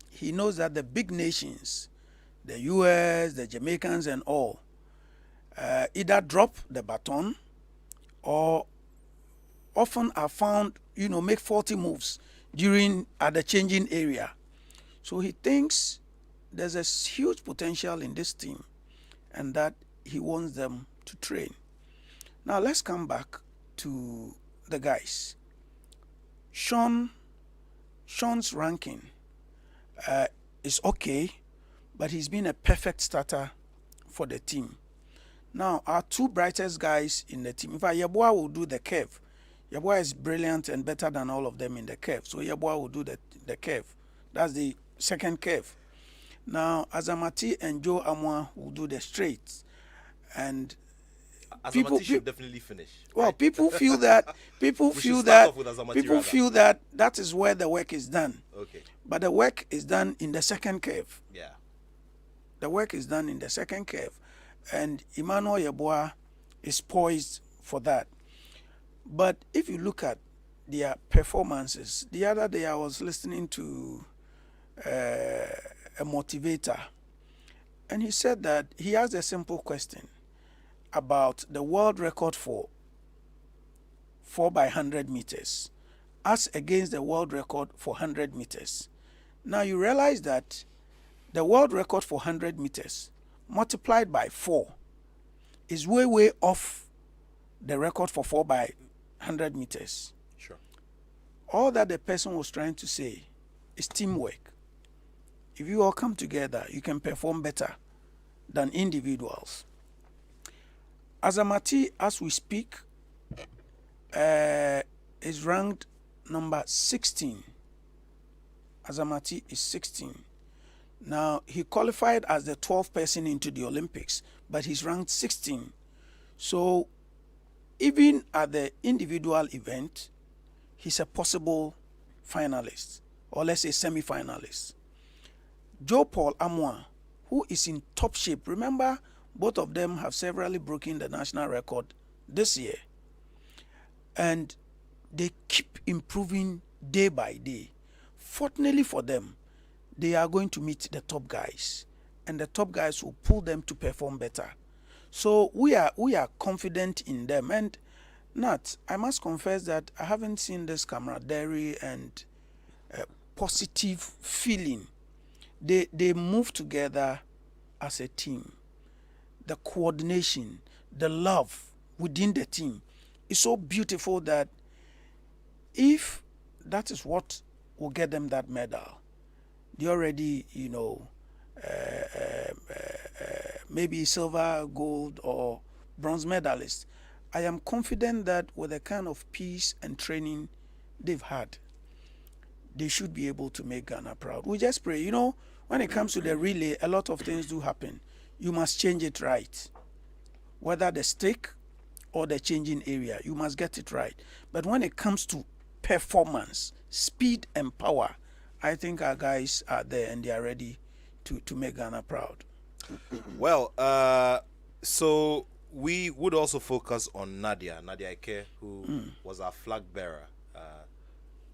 he knows that the big nations, the US, the Jamaicans and all, either drop the baton or often are found, make 40 moves at the changing area. So he thinks there's a huge potential in this team and that he wants them to train. Now let's come back to the guys. Sean's ranking is okay, but he's been a perfect starter for the team. Now, our two brightest guys in the team, in fact, Yeboah will do the curve. Yeboah is brilliant and better than all of them in the curve. So Yeboah will do the curve. That's the second curve. Now, Azamati and Joe Amoa will do the straights. And Azamati should definitely finish. Well, right? people feel that that is where the work is done. Okay. But the work is done in the second curve. Yeah. The work is done in the second curve. And Emmanuel Yeboah is poised for that. But if you look at their performances, the other day I was listening to a motivator, and he said that he asked a simple question about the world record for 4x100 meters as against the world record for 100 meters. Now you realize that the world record for 100 meters multiplied by 4 is way off the record for 4x100 meters. Sure. All that the person was trying to say is teamwork. If you all come together, you can perform better than individuals. Azamati, as we speak, is ranked number 16. Azamati is 16. Now, he qualified as the 12th person into the Olympics, but he's ranked 16. So, even at the individual event, he's a possible finalist, or let's say semi-finalist. Joe Paul Amoa, who is in top shape. Remember, both of them have severally broken the national record this year. And they keep improving day by day. Fortunately for them, they are going to meet the top guys. And the top guys will pull them to perform better. So we are confident in them. And Nat, I must confess that I haven't seen this camaraderie and positive feeling. They move together as a team. The coordination, the love within the team is so beautiful that if that is what will get them that medal. They already, maybe silver, gold, or bronze medalists. I am confident that with the kind of peace and training they've had, they should be able to make Ghana proud. We just pray. When it comes to the relay, a lot of things do happen. You must change it right. Whether the stick or the changing area, you must get it right. But when it comes to performance, speed, and power, I think our guys are there and they are ready to make Ghana proud. Well, so we would also focus on Nadia Ike, who was our flag bearer.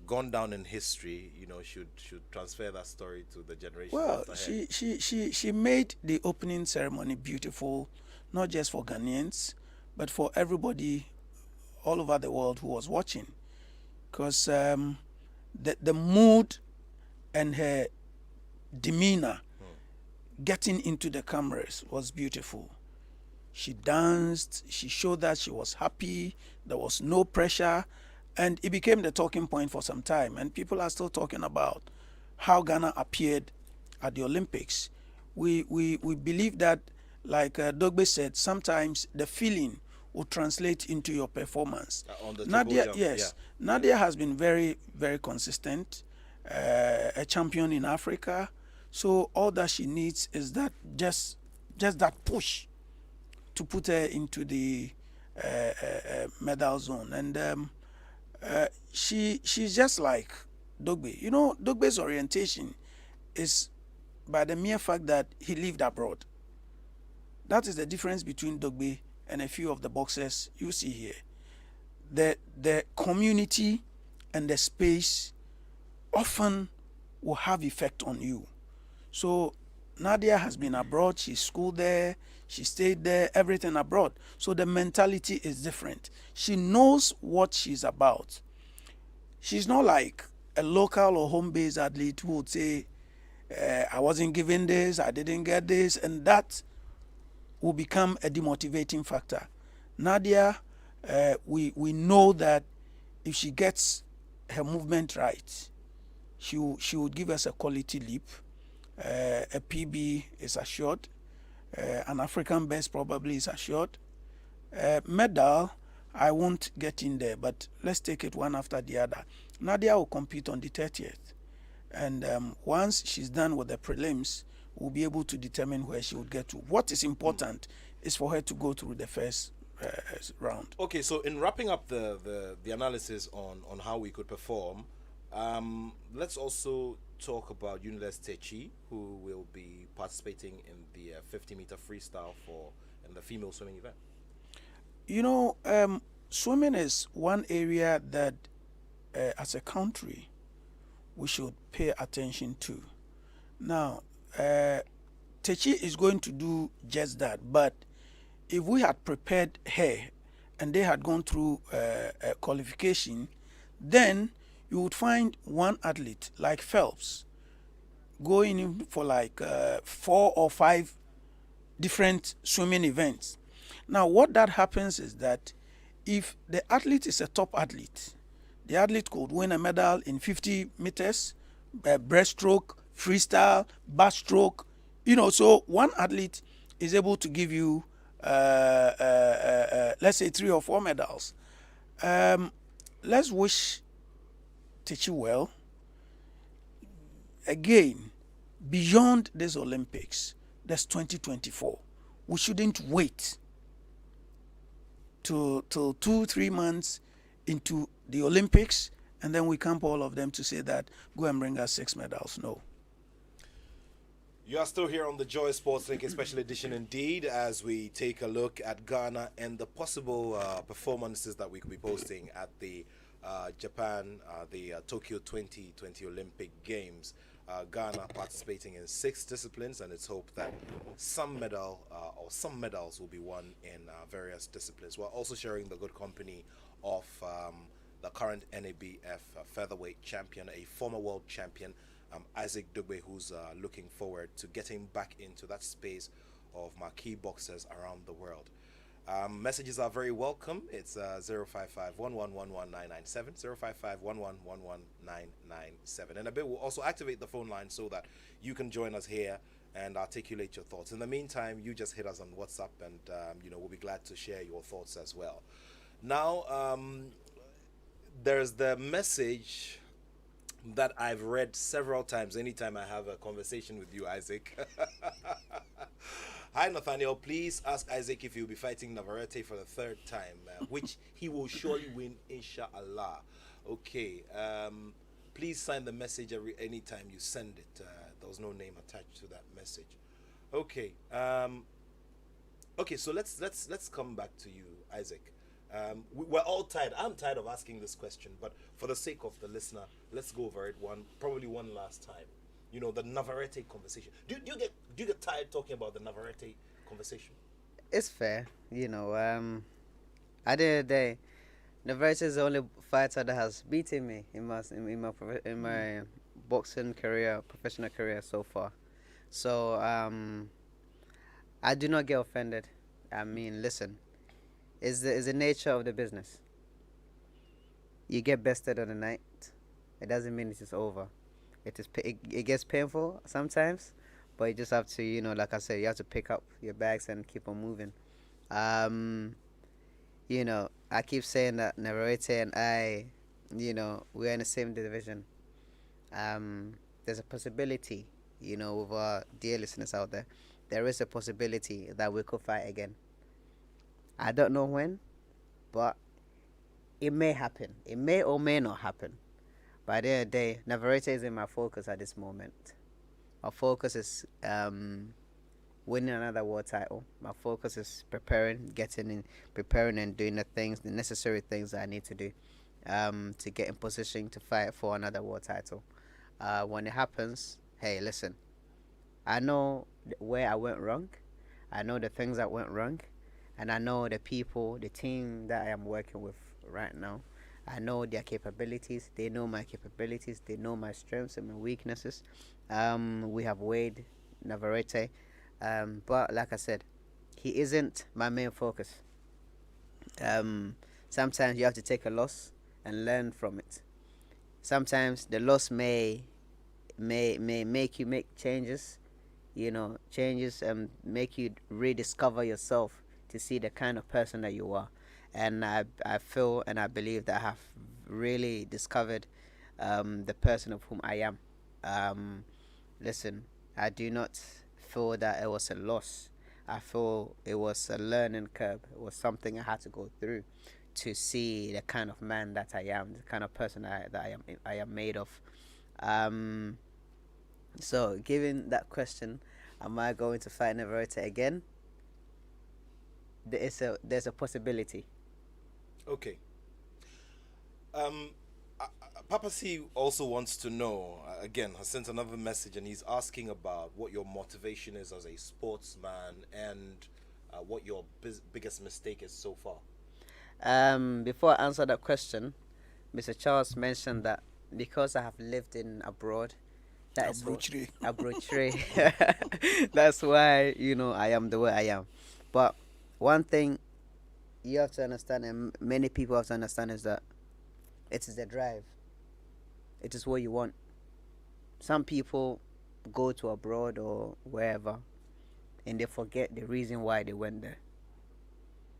Gone down in history, should transfer that story to the generation. Well, after she made the opening ceremony beautiful, not just for Ghanaians, but for everybody all over the world who was watching, because the mood and her demeanor getting into the cameras was beautiful. She danced, she showed that she was happy, there was no pressure, and it became the talking point for some time. And people are still talking about how Ghana appeared at the Olympics. We believe that, like Dogboe said, sometimes the feeling will translate into your performance. On the Nadia, jump, yes, yeah. Nadia has been very, very consistent, a champion in Africa. So all that she needs is that just that push to put her into the medal zone. And she's just like Dogboe. Dogboe's orientation is by the mere fact that he lived abroad. That is the difference between Dogboe and a few of the boxers you see here. The community and the space often will have effect on you. So Nadia has been abroad, she schooled there, she stayed there, everything abroad. So the mentality is different. She knows what she's about. She's not like a local or home-based athlete who would say, I wasn't given this, I didn't get this, and that will become a demotivating factor. Nadia, we know that if she gets her movement right, she would give us a quality leap. A PB is assured. An African best probably is assured. Medal, I won't get in there, but let's take it one after the other. Nadia will compete on the 30th. And once she's done with the prelims, we'll be able to determine where she would get to. What is important is for her to go through the first round. Okay, so in wrapping up the analysis on how we could perform, let's also talk about Uniles Techi, who will be participating in the 50-meter freestyle in the female swimming event. Swimming is one area that, as a country, we should pay attention to. Now, Techi is going to do just that, but if we had prepared her and they had gone through a qualification, then you would find one athlete like Phelps going in for like 4 or 5 different swimming events. Now, what that happens is that if the athlete is a top athlete, the athlete could win a medal in 50 meters, breaststroke, freestyle, backstroke. So one athlete is able to give you, let's say, 3 or 4 medals. Let's wish Techi well. Again, beyond this Olympics, that's 2024. We shouldn't wait till 2-3 months into the Olympics and then we camp all of them to say that go and bring us 6 medals. No. You are still here on the Joy Sports Link Special Edition indeed, as we take a look at Ghana and the possible performances that we could be posting at the Japan, the Tokyo 2020 Olympic Games. Ghana participating in 6 disciplines, and it's hoped that some medals will be won in various disciplines. We're also sharing the good company of the current NABF featherweight champion, a former world champion, Isaac Dogboe, who's looking forward to getting back into that space of marquee boxers around the world. Messages are very welcome. It's 055 And a bit will also activate the phone line so that you can join us here and articulate your thoughts. In the meantime, you just hit us on WhatsApp, and we'll be glad to share your thoughts as well. Now, there's the message that I've read several times anytime I have a conversation with you, Isaac. Hi, Nathaniel. Please ask Isaac if he'll be fighting Navarrete for the third time, which he will surely win, inshallah. Okay. Please sign the message anytime you send it. There was no name attached to that message. Okay. Okay. So let's come back to you, Isaac. We're all tired. I'm tired of asking this question, but for the sake of the listener, let's go over it probably one last time. The Navarrete conversation. Do you get tired talking about the Navarrete conversation? It's fair, at the end of the day, Navarrete is the only fighter that has beaten me in my boxing career, professional career so far. So I do not get offended. I mean, listen, it's the nature of the business. You get bested on the night, it doesn't mean it is over. It gets painful sometimes, but you just have to, like I said, you have to pick up your bags and keep on moving. I keep saying that Navarrete and I, we're in the same division. There's a possibility, with our dear listeners out there is a possibility that we could fight again. I don't know when, but it may happen. It may or may not happen. By the end of the day, Navarrete is in my focus at this moment. My focus is winning another world title. My focus is preparing and doing the necessary things that I need to do to get in position to fight for another world title. When it happens, hey, listen, I know where I went wrong. I know the things that went wrong. And I know the people, the team that I am working with right now. I know their capabilities. They know my capabilities. They know my strengths and my weaknesses. We have weighed Navarrete. But like I said, he isn't my main focus. Sometimes you have to take a loss and learn from it. Sometimes the loss may make you make changes, and make you rediscover yourself to see the kind of person that you are. And I feel and I believe that I have really discovered the person of whom I am. Listen, I do not feel that it was a loss. I feel it was a learning curve. It was something I had to go through to see the kind of man that I am, the kind of person that I am made of. So, given that question, am I going to fight Navarrete again? There's a possibility. Okay. Papa C also wants to know, again, has sent another message, and he's asking about what your motivation is as a sportsman and what your biggest mistake is so far. Before I answer that question, Mr. Charles mentioned that because I have lived in abroad, that is abroad. That's why I am the way I am. But one thing you have to understand, and many people have to understand, is that it is the drive. It is what you want. Some people go to abroad or wherever and they forget the reason why they went there.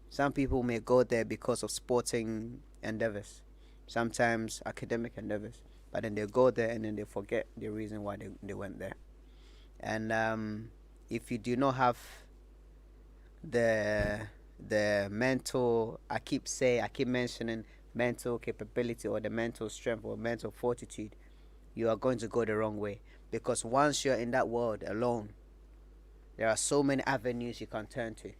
Some people may go there because of sporting endeavors, sometimes academic endeavors, but then they go there and then they forget the reason why they went there. And if you do not have the mental, I keep mentioning mental capability or the mental strength or mental fortitude, you are going to go the wrong way. Because once you're in that world alone, there are so many avenues you can turn to.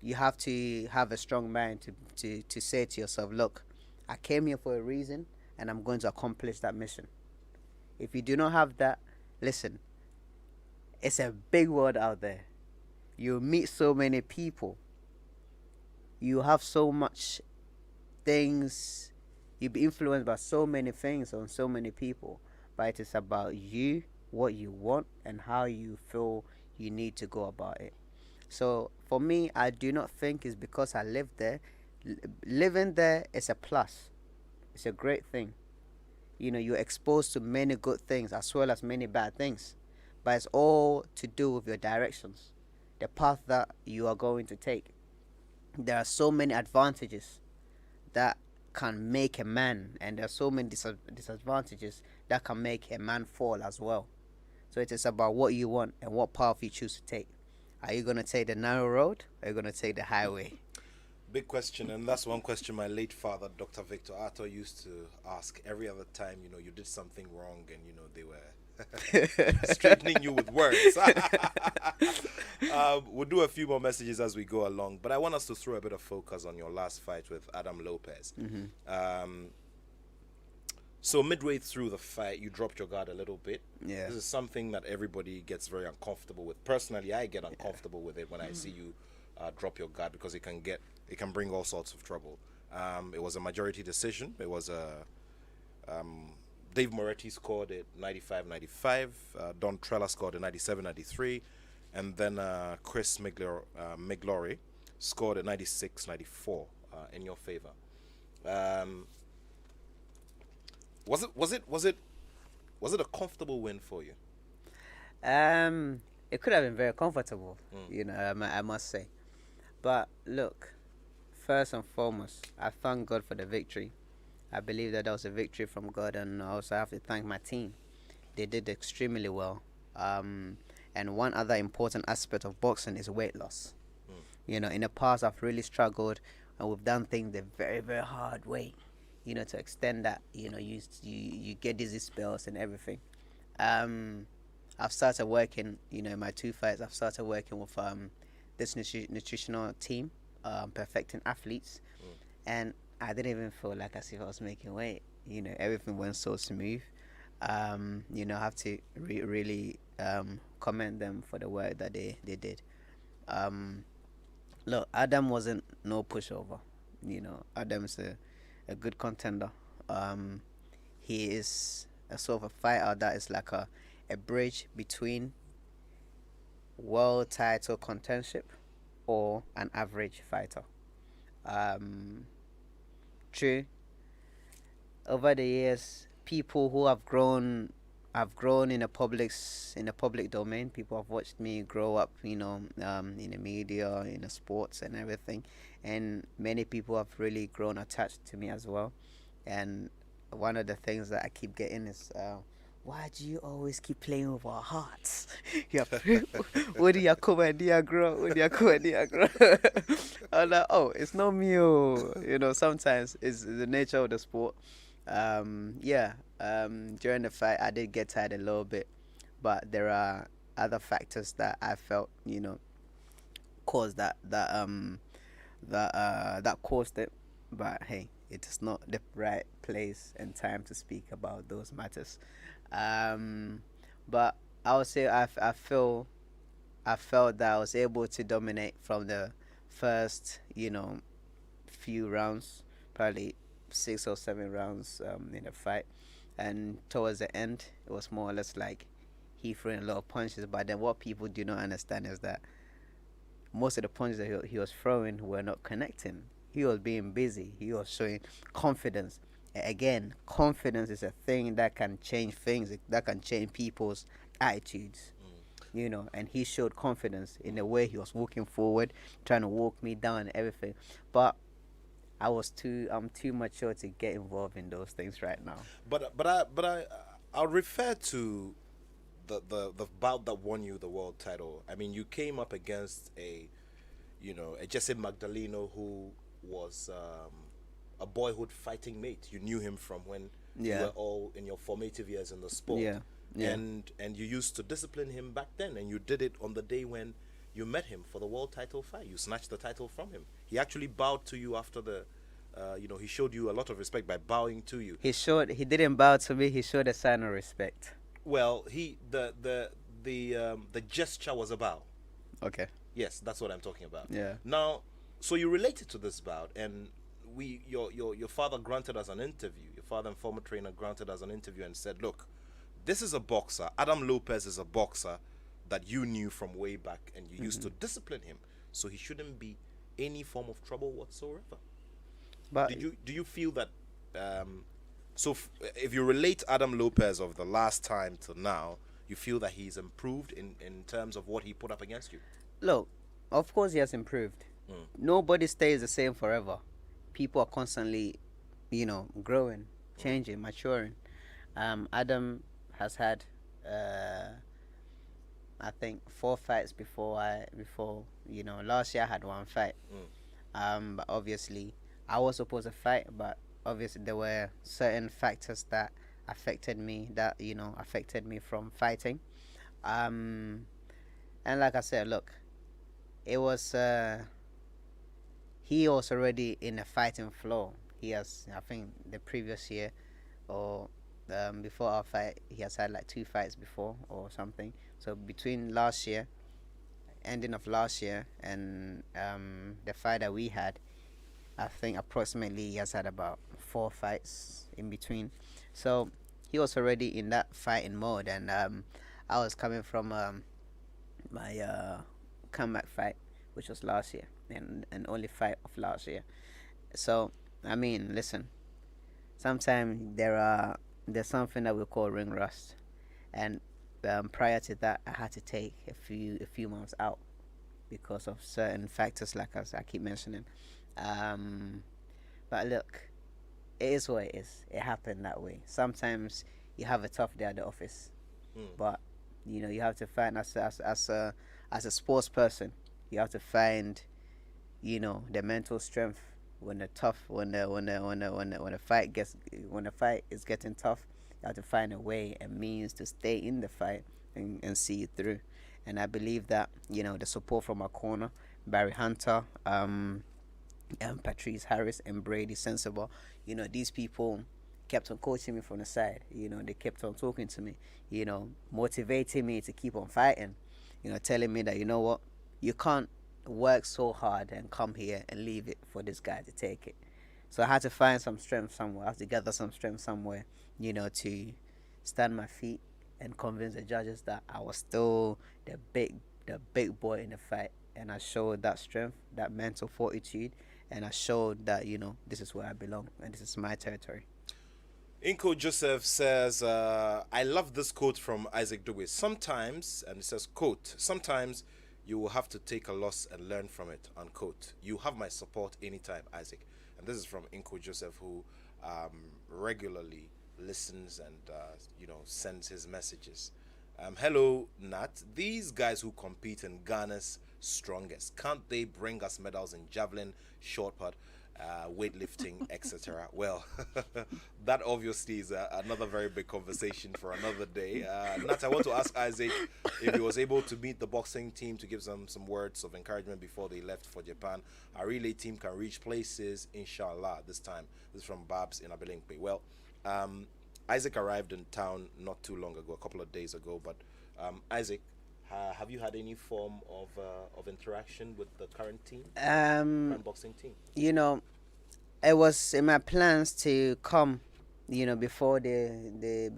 You have to have a strong mind to say to yourself, look, I came here for a reason and I'm going to accomplish that mission. If you do not have that, listen, it's a big world out there. You meet so many people. You have so much things. You be influenced by so many things on so many people. But it is about you, what you want, and how you feel you need to go about it. So for me, I do not think it's because I lived there. Living there is a plus. It's a great thing. You know, you're exposed to many good things as well as many bad things, but it's all to do with your directions, the path that you are going to take. There are so many advantages that can make a man, and there are so many disadvantages that can make a man fall as well. So it is about what you want and what path you choose to take. Are you going to take the narrow road, or are you going to take the highway? Big question, and that's one question my late father, Dr. Victor Arthur, used to ask every other time, you did something wrong and, they were straightening you with words. We'll do a few more messages as we go along, but I want us to throw a bit of focus on your last fight with Adam Lopez. So midway through the fight, you dropped your guard a little bit. Yeah. This is something that everybody gets very uncomfortable with. Personally, I get uncomfortable with it when I see you drop your guard, because it can bring all sorts of trouble. It was a majority decision. It was Dave Moretti scored at 95-95. Don Trella scored at 97-93. And then Chris Miglori scored at 96-94 in your favor. Was it a comfortable win for you? It could have been very comfortable, I must say. But look, first and foremost, I thank God for the victory. I believe that was a victory from God, and I also have to thank my team. They did extremely well. And one other important aspect of boxing is weight loss. In the past, I've really struggled, and we've done things the very, very hard way, to extend that, you get dizzy spells and everything. I've started working, in my 2 fights, I've started working with this nutritional team, perfecting athletes, and I didn't even feel like as if I was making weight. Everything went so smooth. I have to really commend them for the work that they did. Look, Adam wasn't no pushover. Adam's a good contender. He is a sort of a fighter that is like a bridge between world title contendership or an average fighter. True, over the years, people who have grown in the public domain. People have watched me grow up, in the media, in the sports and everything, and many people have really grown attached to me as well. And one of the things that I keep getting is, why do you always keep playing with our hearts? What do you come and grow? I'm like, oh, it's not me. Sometimes it's the nature of the sport. During the fight, I did get tired a little bit, but there are other factors that I felt, caused that caused it. But hey, it is not the right place and time to speak about those matters. But I would say I felt that I was able to dominate from the first, few rounds, probably 6 or 7 rounds in the fight, and towards the end, it was more or less like he threw a lot of punches. But then what people do not understand is that most of the punches that he was throwing were not connecting. He was being busy. He was showing confidence. Again, confidence is a thing that can change things, that can change people's attitudes. And he showed confidence in the way he was walking forward, trying to walk me down and everything. But I'm too mature to get involved in those things right now. I'll refer to the bout that won you the world title. I mean, you came up against a Jesse Magdaleno, who was a boyhood fighting mate. You knew him from when you were all in your formative years in the sport. And you used to discipline him back then, and you did it on the day when you met him for the world title fight. You snatched the title from him. He actually bowed to you after the he showed you a lot of respect by bowing to you. He didn't bow to me, he showed a sign of respect. Well, the gesture was a bow. Okay. Yes, that's what I'm talking about. Yeah. Now, so you related to this bout, and your father granted us an interview. Your father and former trainer granted us an interview and said, look, this is a boxer. Adam Lopez is a boxer, that you knew from way back, and you used to discipline him, so he shouldn't be any form of trouble whatsoever. But Do you feel that? If you relate Adam Lopez of the last time to now, you feel that he's improved in terms of what he put up against you. look, of course he has improved. Nobody stays the same forever. People are constantly, growing, changing, maturing. Adam has had, I think, 4 fights before last year I had 1 fight. But obviously I was supposed to fight, but obviously there were certain factors that affected me from fighting. And like I said, look, it was he was already in a fighting flow. He has, I think, the previous year or before our fight, he has had like 2 fights before or something. So between ending of last year, and the fight that we had, I think approximately he has had about 4 fights in between. So he was already in that fighting mode, and I was coming from my comeback fight, which was last year, and an only fight of last year. So I mean, listen, sometimes there's something that we call ring rust, and prior to that, I had to take a few months out because of certain factors, like as I keep mentioning. But look, it is what it is. It happened that way. Sometimes you have a tough day at the office, but you have to find as a sports person, you have to find the mental strength when the fight is getting tough. You have to find a way and means to stay in the fight and see it through. And I believe that the support from our corner, Barry Hunter, Patrice Harris, and Brady Sensible, these people kept on coaching me from the side. They kept on talking to me, motivating me to keep on fighting, telling me that, what, you can't work so hard and come here and leave it for this guy to take it. So I had to find some strength somewhere. I had to gather some strength somewhere, to stand my feet and convince the judges that I was still the big boy in the fight. And I showed that strength, that mental fortitude, and I showed that this is where I belong and this is my territory. Inko Joseph says, I love this quote from Isaac Dogboe. Sometimes, and it says, quote, sometimes you will have to take a loss and learn from it, unquote. You have my support anytime, Isaac. And this is from Inko Joseph, who regularly listens and sends his messages. Hello, Nat. These guys who compete in Ghana's strongest, can't they bring us medals in javelin, short put, weightlifting, etc.? Well, that obviously is another very big conversation for another day. Nat, I want to ask Isaac if he was able to meet the boxing team to give them some words of encouragement before they left for Japan. Our relay team can reach places, inshallah, this time. This is from Babs in Abelinkwe. Well, Isaac arrived in town not too long ago, a couple of days ago. But Isaac, have you had any form of interaction with the current team, current boxing team? It was in my plans to come, before they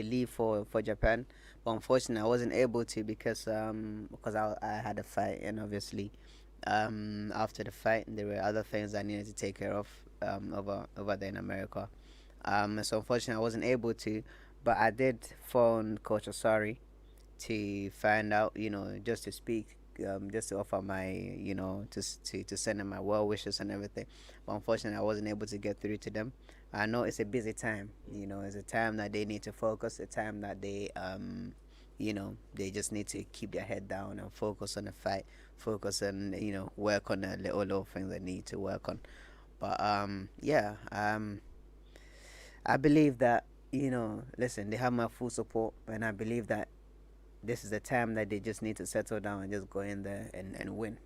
leave for Japan. But unfortunately, I wasn't able to because I had a fight, and obviously, after the fight, there were other things I needed to take care of over there in America. So unfortunately, I wasn't able to, but I did phone Coach Osari to find out, just to speak, just to offer my, to send them my well wishes and everything. But unfortunately, I wasn't able to get through to them. I know it's a busy time, it's a time that they need to focus, a time that they, they just need to keep their head down and focus on the fight, focus and, work on the little things they need to work on. But, I believe that, listen, they have my full support, and I believe that this is the time that they just need to settle down and just go in there and win.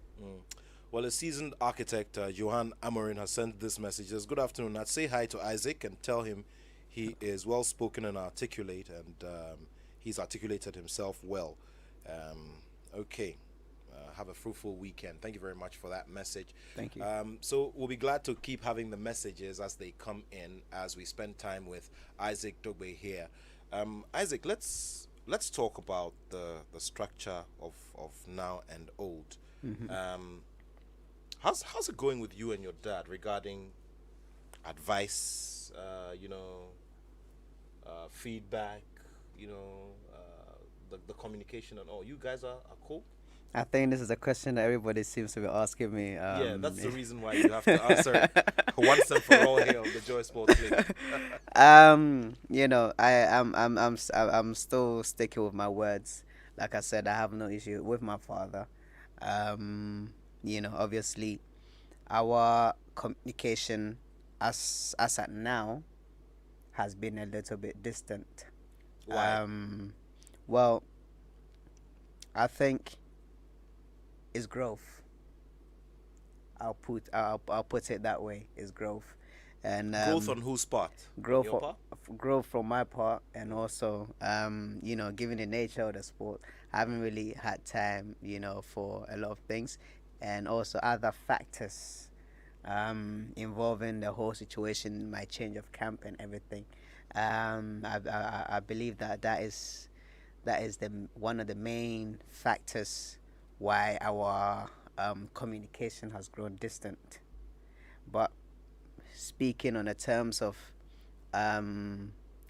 Well, a seasoned architect, Johan Amorin, has sent this message. Says, good afternoon. I'd say hi to Isaac and tell him he is well-spoken and articulate, and he's articulated himself well. Okay. Have a fruitful weekend. Thank you very much for that message. Thank you. So we'll be glad to keep having the messages as they come in as we spend time with Isaac Dogboe here. Isaac, let's let's talk about the structure of now and old. Um, how's it going with you and your dad regarding advice? Feedback. The communication and all. You guys are cool. I think this is a question that everybody seems to be asking me. Yeah, that's the reason why you have to answer it once and for all here on the Joy Sports League. I'm still sticking with my words. Like I said, I have no issue with my father. Obviously, our communication as at now has been a little bit distant. Why? Well, I think it's growth. I'll put it that way. It's growth, and Growth on whose part? growth Your for, part? growth from my part, and also given the nature of the sport, I haven't really had time for a lot of things, and also other factors involving the whole situation, my change of camp and everything. I believe that is the one of the main factors why our communication has grown distant. But speaking on the terms of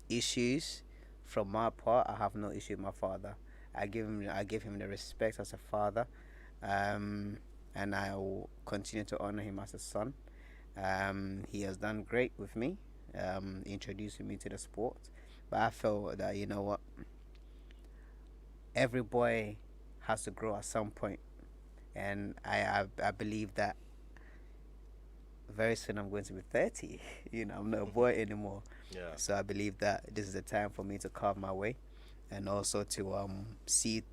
issues from my part, I have no issue with my father. I give him the respect as a father, and I will continue to honor him as a son. He has done great with me, introducing me to the sport. But I feel that every boy has to grow at some point, and I believe that very soon I'm going to be 30. I'm not a boy anymore. Yeah. So I believe that this is the time for me to carve my way, and also to see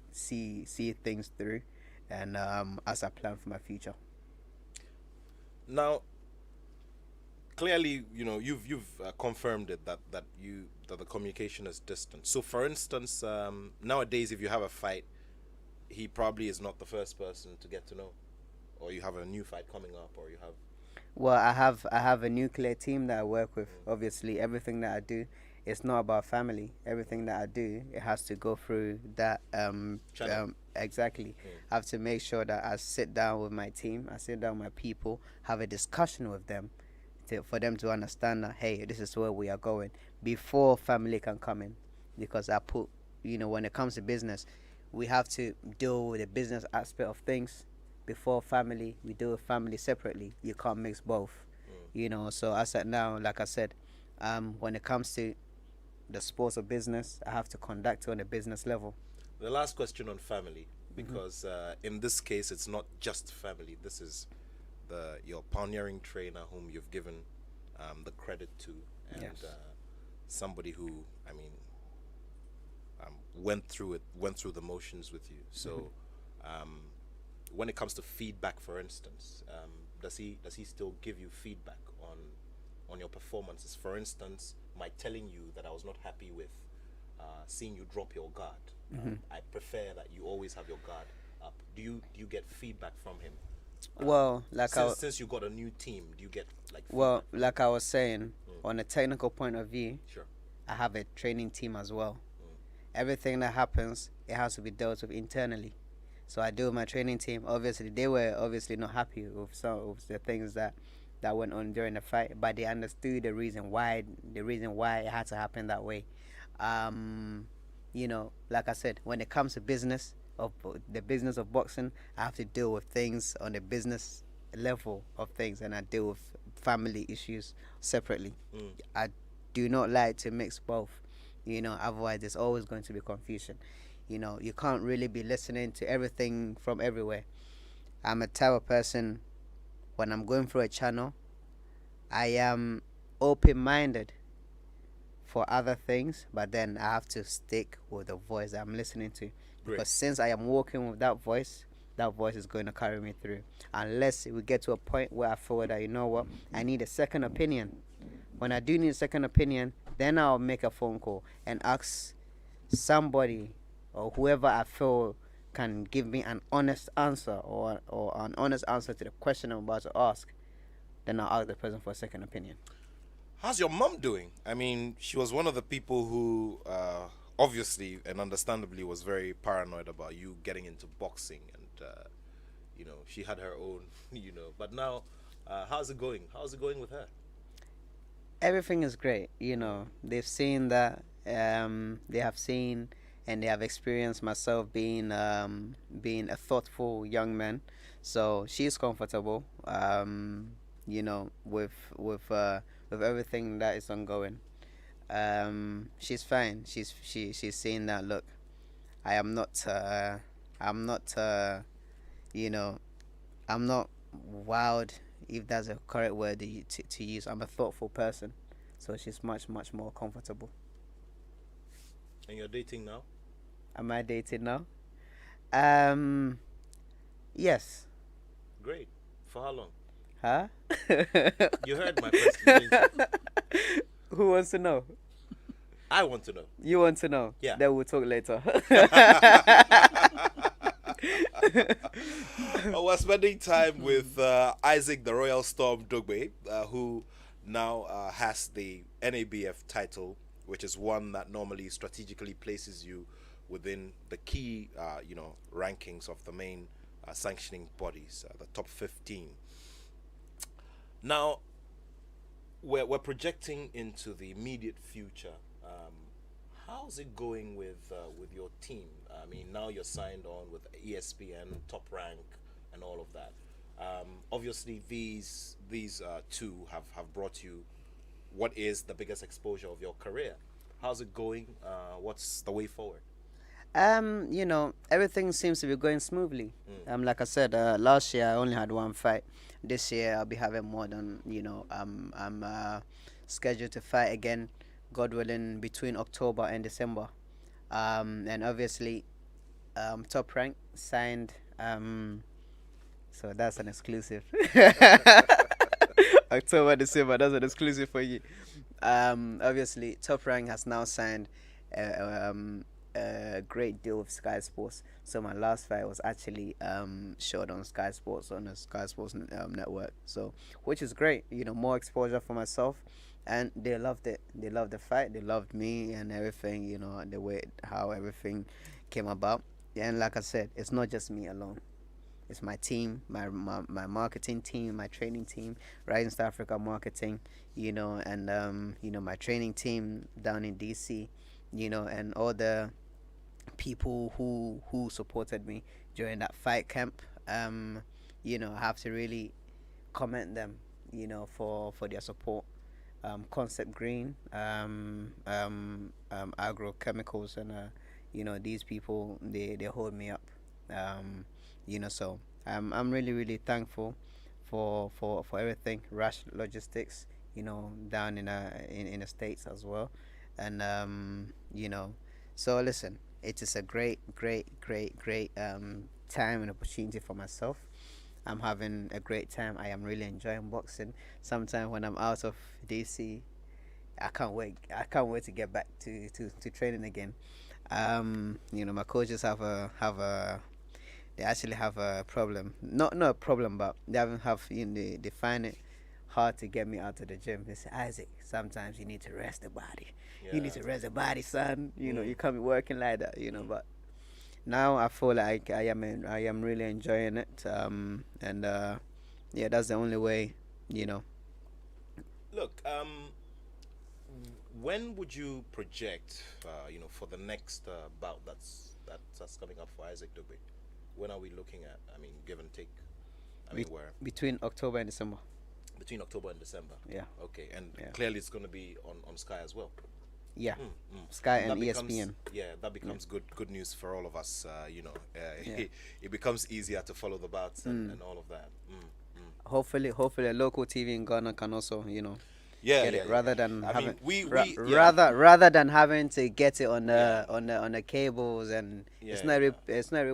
things through, and as I plan for my future. Now, clearly, you've confirmed it that the communication is distant. So, for instance, nowadays, if you have a fight, he probably is not the first person to get to know, or you have a new fight coming up, or you have. Well, I have a nuclear team that I work with. Obviously, everything that I do, it's not about family. Everything that I do, it has to go through that Channel. exactly. I have to make sure that I sit down with my team, I sit down with my people, have a discussion with them, for them to understand that, hey, this is where we are going before family can come in. Because when it comes to business, we have to deal with the business aspect of things before family. We deal with family separately. You can't mix both. So as at now, like I said, when it comes to the sports or business, I have to conduct on a business level. The last question on family, because in this case, it's not just family. This is your pioneering trainer whom you've given the credit to, and Yes. Somebody who, I mean, went through the motions with you. So, when it comes to feedback, for instance, does he still give you feedback on your performances? For instance, my telling you that I was not happy with seeing you drop your guard. I prefer that you always have your guard up. Do you get feedback from him? Well, Since you got a new team, do you get like well, feedback? like I was saying, on a technical point of view, Sure. I have a training team as well. Everything that happens, it has to be dealt with internally. So I deal with my training team. Obviously, they were not happy with some of the things that went on during the fight, but they understood the reason why it had to happen that way. Like I said, when it comes to the business of boxing, I have to deal with things on the business level of things, and I deal with family issues separately. I do not like to mix both. Otherwise there's always going to be confusion. You can't really be listening to everything from everywhere. I'm a type of person, when I'm going through a channel, I am open-minded for other things, but then I have to stick with the voice that I'm listening to. Great. Because since I am working with that voice is going to carry me through. Unless we get to a point where I feel that, I need a second opinion. When I do need a second opinion, then I'll make a phone call and ask somebody or whoever I feel can give me an honest answer, or an honest answer to the question I'm about to ask. Then I'll ask the person for a second opinion. How's your mom doing? I mean, she was one of the people who obviously and understandably was very paranoid about you getting into boxing, and she had her own, But now, how's it going? How's it going with her? Everything is great. They've seen that. They have seen and they have experienced myself being a thoughtful young man. So she's comfortable. With everything that is ongoing. She's fine. She's seeing that. Look, I am not. I'm not. You know, I'm not wild, if that's a correct word to use. I'm a thoughtful person, so she's much more comfortable. And you're dating now? Am I dating now? Um, yes. Great. For how long? Huh? You heard my question, didn't you? Who wants to know? I want to know. You want to know? Yeah. Then we'll talk later. We're spending time with Isaac the Royal Storm Dogboe, who now has the NABF title, which is one that normally strategically places you within the key, rankings of the main sanctioning bodies, the top 15. Now, we're projecting into the immediate future. How's it going with your team? I mean, now you're signed on with ESPN, Top Rank, and all of that. Obviously, these two have brought you what is the biggest exposure of your career. How's it going? What's the way forward? Everything seems to be going smoothly. Like I said, last year I only had one fight. This year I'll be having more than, I'm scheduled to fight again, God willing, between October and December. And obviously, Top Rank signed, so that's an exclusive. October, December, that's an exclusive for you. Obviously, Top Rank has now signed a great deal with Sky Sports. So my last fight was actually showed on Sky Sports, on the Sky Sports network. So, which is great, more exposure for myself, and they loved it. They loved the fight. They loved me and everything. The way how everything came about. And like I said, it's not just me alone. It's my team, my marketing team, my training team, Rising Star Africa Marketing, and my training team down in DC, and all the people who supported me during that fight camp. I have to really commend them, for their support. Concept Green, agrochemicals, and these people, they hold me up. So I'm really thankful for everything. Rush Logistics, down in the States as well, and so listen, it is a great time and opportunity for myself. I'm having a great time. I am really enjoying boxing. Sometimes when I'm out of DC, I can't wait to get back to training again. My coaches they actually have a problem. Not a problem, but they find it hard to get me out of the gym. They say, Isaac, sometimes you need to rest the body. Yeah. You need to rest the body, son. You can't be working like that. But now I feel like I am really enjoying it. That's the only way. Look, when would you project, for the next bout that's coming up for Isaac Dogboe? When are we looking at? I mean, give and take. Where? Between October and December. Between October and December. Yeah. Okay, and clearly it's going to be on Sky as well. Yeah. Sky and ESPN. That becomes good news for all of us. It becomes easier to follow the bouts and all of that. Hopefully, a local TV in Ghana can also, get it rather than having rather than having to get it on the cables, and it's not a real person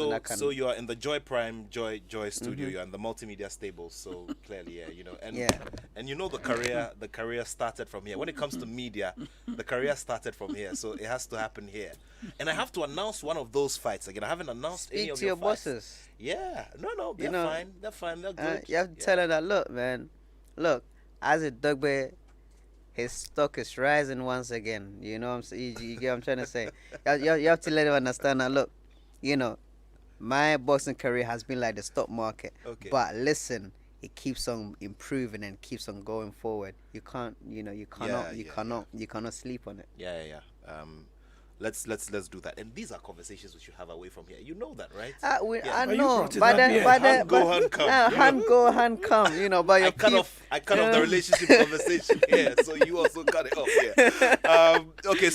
that can. So you are in the Joy Prime Joy studio. You're in the multimedia stable. So clearly, and the career started from here. When it comes to media, the career started from here. So it has to happen here. And I have to announce one of those fights again. I haven't announced any of your fights. Bosses. Yeah, no, they're fine. They're fine. They're good. You have to tell her that. Look, man. Look. As a Dogboe his stock is rising once again. You know what I'm saying? You get what I'm trying to say? You have to let him understand that, look, you know, my boxing career has been like the stock market. Okay. But listen, it keeps on improving and keeps on going forward. You can't, you know, Yeah, yeah, yeah. you cannot sleep on it. Yeah, yeah, yeah. Let's do that. And these are conversations we should have away from here. You know that, right? Yeah. I But you know, brought it but up then, here. but Hand go, hand come. You hand know? go, hand come. You know, but your I cut off the relationship conversation here, so you also cut it off here. Okay,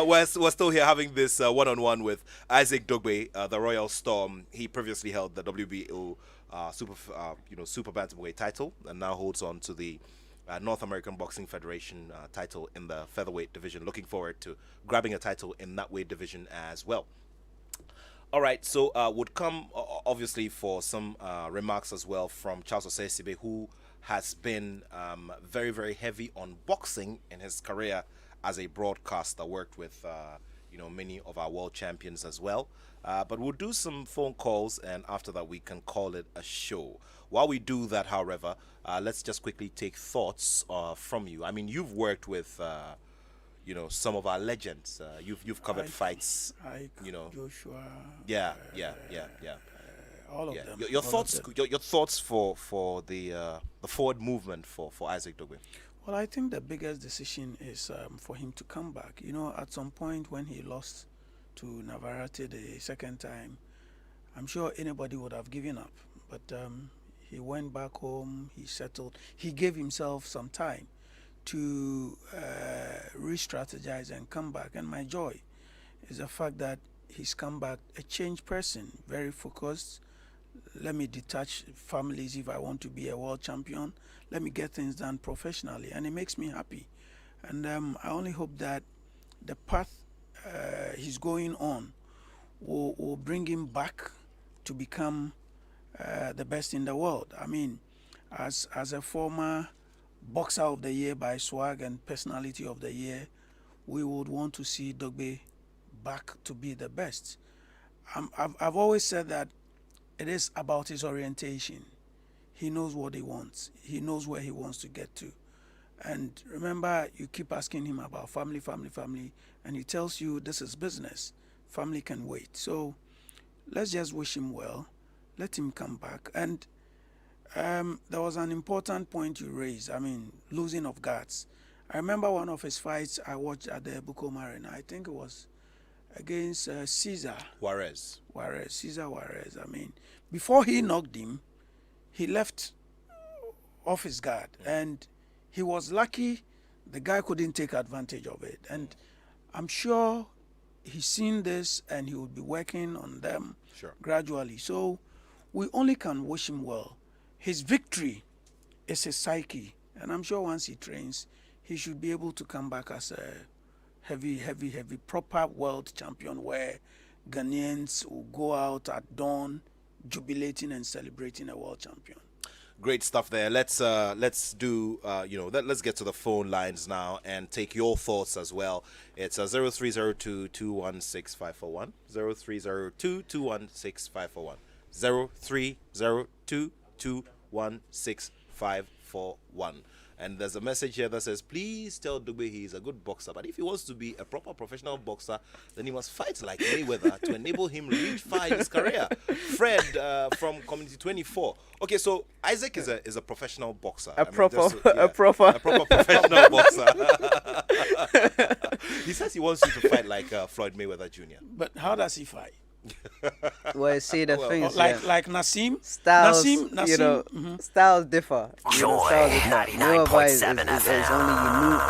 we're still here having this one-on-one with Isaac Dogboe, the Royal Storm. He previously held the WBO super bantamweight title, and now holds on to the North American Boxing Federation title in the featherweight division. Looking forward to grabbing a title in that weight division as well. All right, so would come obviously for some remarks as well from Charles Osesibe, who has been very, very heavy on boxing in his career as a broadcaster. Worked with many of our world champions as well. But we'll do some phone calls, and after that we can call it a show. While we do that, however, let's just quickly take thoughts from you. I mean, you've worked with some of our legends. You've covered fights. Joshua. Yeah, yeah, yeah, yeah. All of Yeah. them. Your all of thoughts. them. Your thoughts for the forward movement for Isaac Dogboe. Well, I think the biggest decision is for him to come back. You know, at some point when he lost to Navarrete the second time, I'm sure anybody would have given up. But he went back home, he settled, he gave himself some time to re-strategize and come back. And my joy is the fact that he's come back a changed person, very focused. Let me detach families if I want to be a world champion. Let me get things done professionally, and it makes me happy. And I only hope that the path he's going on will bring him back to become the best in the world. I mean, as a former Boxer of the Year by Swag and Personality of the Year, we would want to see Dogboe back to be the best. I've always said that it is about his orientation. He knows what he wants. He knows where he wants to get to. And remember, you keep asking him about family, and he tells you this is business. Family can wait. So let's just wish him well. Let him come back. And there was an important point you raised. I mean, losing of guards. I remember one of his fights I watched at the Bukom Arena. I think it was against Cesar Juarez. Cesar Juarez. I mean, before he knocked him, he left off his guard, and he was lucky the guy couldn't take advantage of it. And I'm sure he's seen this, and he will be working on them gradually. So we only can wish him well. His victory is his psyche, and I'm sure once he trains, he should be able to come back as a heavy proper world champion, where Ghanaians will go out at dawn jubilating and celebrating a world champion. Great stuff there. Let's do let's get to the phone lines now and take your thoughts as well. It's 0302 216 541 0302 216 541 0302 216 541. And there's a message here that says, please tell Dogboe he is a good boxer, but if he wants to be a proper professional boxer, then he must fight like Mayweather to enable him to reach far in his career. Fred from Community 24. Okay, so Isaac is a professional boxer. A proper professional boxer. He says he wants you to fight like Floyd Mayweather Jr. But how does he fight? Well, see, the thing is, like Nassim? styles, Nassim, you know, styles differ. You know, styles differ. Mayweather is only unique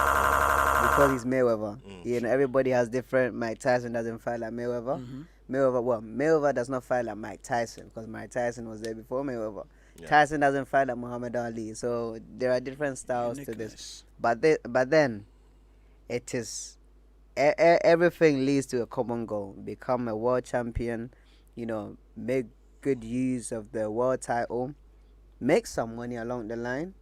because he's Mayweather. You know, everybody has different. Mike Tyson doesn't fight like Mayweather. Mayweather does not fight like Mike Tyson, because Mike Tyson was there before Mayweather. Yeah. Tyson doesn't fight like Muhammad Ali. So there are different styles to this. But then it is everything leads to a common goal: become a world champion, you know, make good use of the world title, make some money along the line,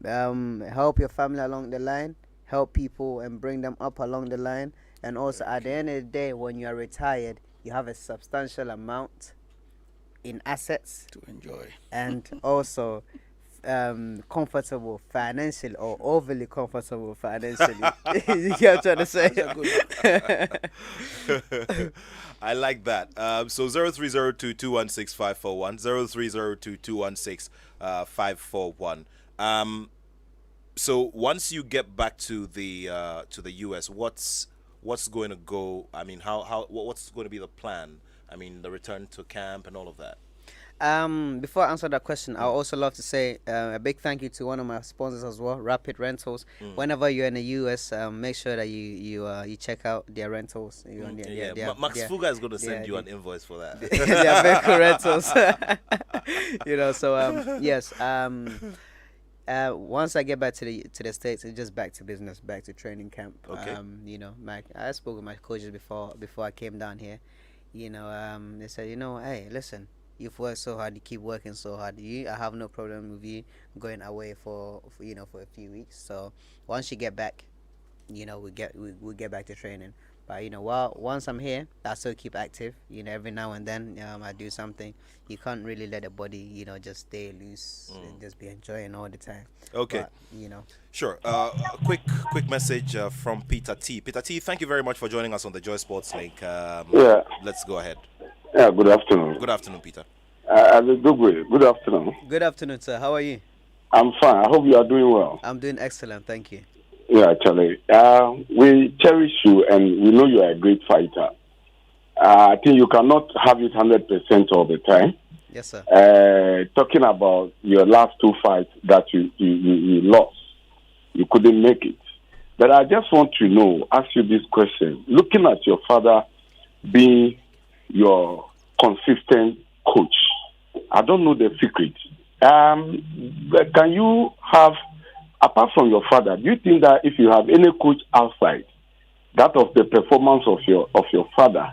help your family along the line, help people and bring them up along the line, and also at the end of the day, when you are retired, you have a substantial amount in assets to enjoy, and also comfortable financially or overly comfortable financially. You get what I'm trying to say? I like that. So 0302216541, 0302216541. So once you get back to the US, what's going to go? I mean, what's going to be the plan? I mean, the return to camp and all of that. Before I answer that question, I also love to say a big thank you to one of my sponsors as well, Rapid Rentals. Whenever you're in the US, make sure that you check out their rentals. Max Fuga is going to send you an invoice for that. They are very cool rentals. So yes. Once I get back to the States, it's just back to business, back to training camp. Okay. I spoke with my coaches before I came down here. They said, hey, listen, you've worked so hard, you keep working so hard. I have no problem with you going away for a few weeks. So once you get back, we get back to training. But once I'm here, I still keep active. Every now and then I do something. You can't really let the body just stay loose and just be enjoying all the time. Okay. But, Sure. A quick message from Peter T. Peter T, thank you very much for joining us on the Joy Sports Link. Yeah. Let's go ahead. Yeah, good afternoon. Good afternoon, Peter. Dogboe, good afternoon. Good afternoon, sir. How are you? I'm fine. I hope you are doing well. I'm doing excellent. Thank you. Yeah, Charlie. We cherish you and we know you are a great fighter. I think you cannot have it 100% all the time. Yes, sir. Talking about your last two fights that you lost, you couldn't make it. But I just want to ask you this question. Looking at your father being your consistent coach, I don't know the secret. But can you have, apart from your father, do you think that if you have any coach outside that of the performance of your father,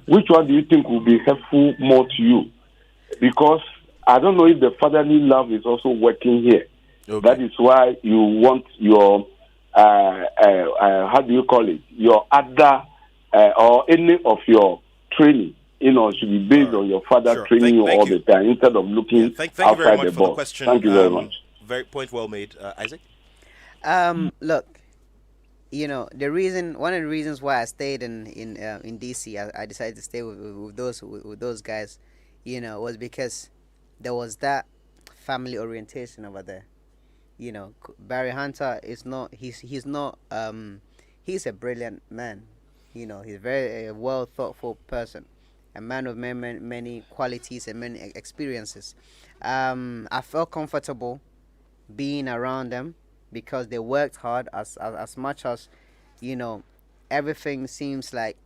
which one do you think will be helpful more to you? Because I don't know if the fatherly love is also working here. Okay. That is why you want your how do you call it? Your other or any of your training, should be based on your father training you all the time instead of looking thank outside you very much the for the box. question. Thank you very much. Very point well made, Isaac. Look, the reason, one of the reasons why I stayed in DC, I decided to stay with those guys, was because there was that family orientation over there. Barry Hunter is not. He's not. He's a brilliant man. He's very a well thoughtful person, a man of many qualities and many experiences. I felt comfortable being around them because they worked hard as much as everything seems like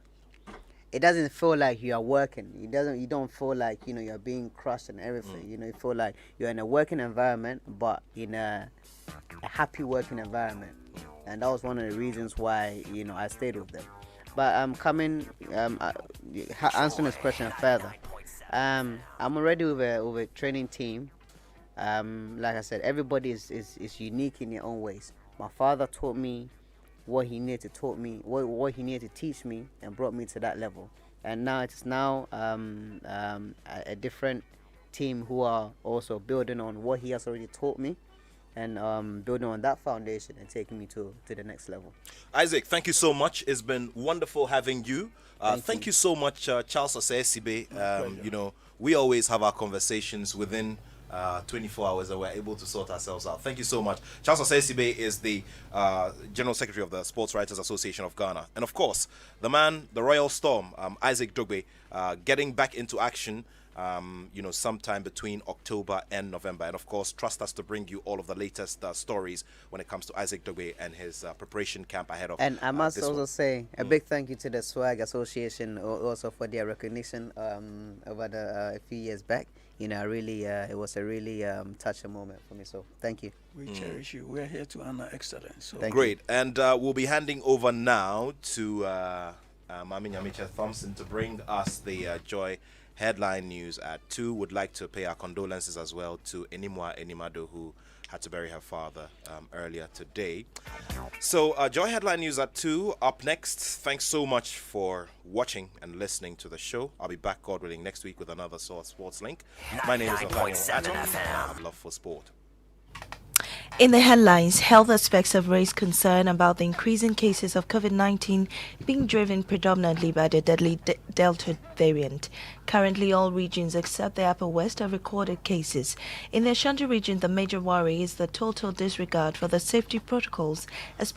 it doesn't feel like you are working. You don't feel like you're being crushed and everything. You feel like you're in a working environment, but in a happy working environment. And that was one of the reasons why I stayed with them. But answering this question further, I'm already with a training team. Like I said, everybody is unique in their own ways. My father taught me what he needed to taught me, what he needed to teach me, and brought me to that level. And now it's a different team who are also building on what he has already taught me, and building on that foundation and taking me to the next level. Isaac, thank you so much. It's been wonderful having you. Thank you so much, Charles Osesibe. We always have our conversations within 24 hours and we're able to sort ourselves out. Thank you so much. Charles Osesibe is the General Secretary of the Sports Writers Association of Ghana. And of course, the man, the Royal Storm, Isaac Dogboe, getting back into action sometime between October and November. And of course, trust us to bring you all of the latest stories when it comes to Isaac Dogboe and his preparation camp ahead of. And I must also say a big thank you to the Swag Association also for their recognition over a few years back. It was a really touching moment for me. So thank you. We cherish you. We're here to honor excellence. So great. And we'll be handing over now to Mami Nyamicha Thompson to bring us the Joy headline news at 2. Would like to pay our condolences as well to Enimwa Enimado, who had to bury her father earlier today. So Joy headline news at 2 up next. Thanks so much for watching and listening to the show. I'll be back, God willing, next week with another Sports Link. My name is Nathaniel Adam, and I have love for sport. In the headlines, health aspects have raised concern about the increasing cases of COVID-19 being driven predominantly by the deadly Delta variant. Currently, all regions except the Upper West have recorded cases. In the Ashanti region, the major worry is the total disregard for the safety protocols, especially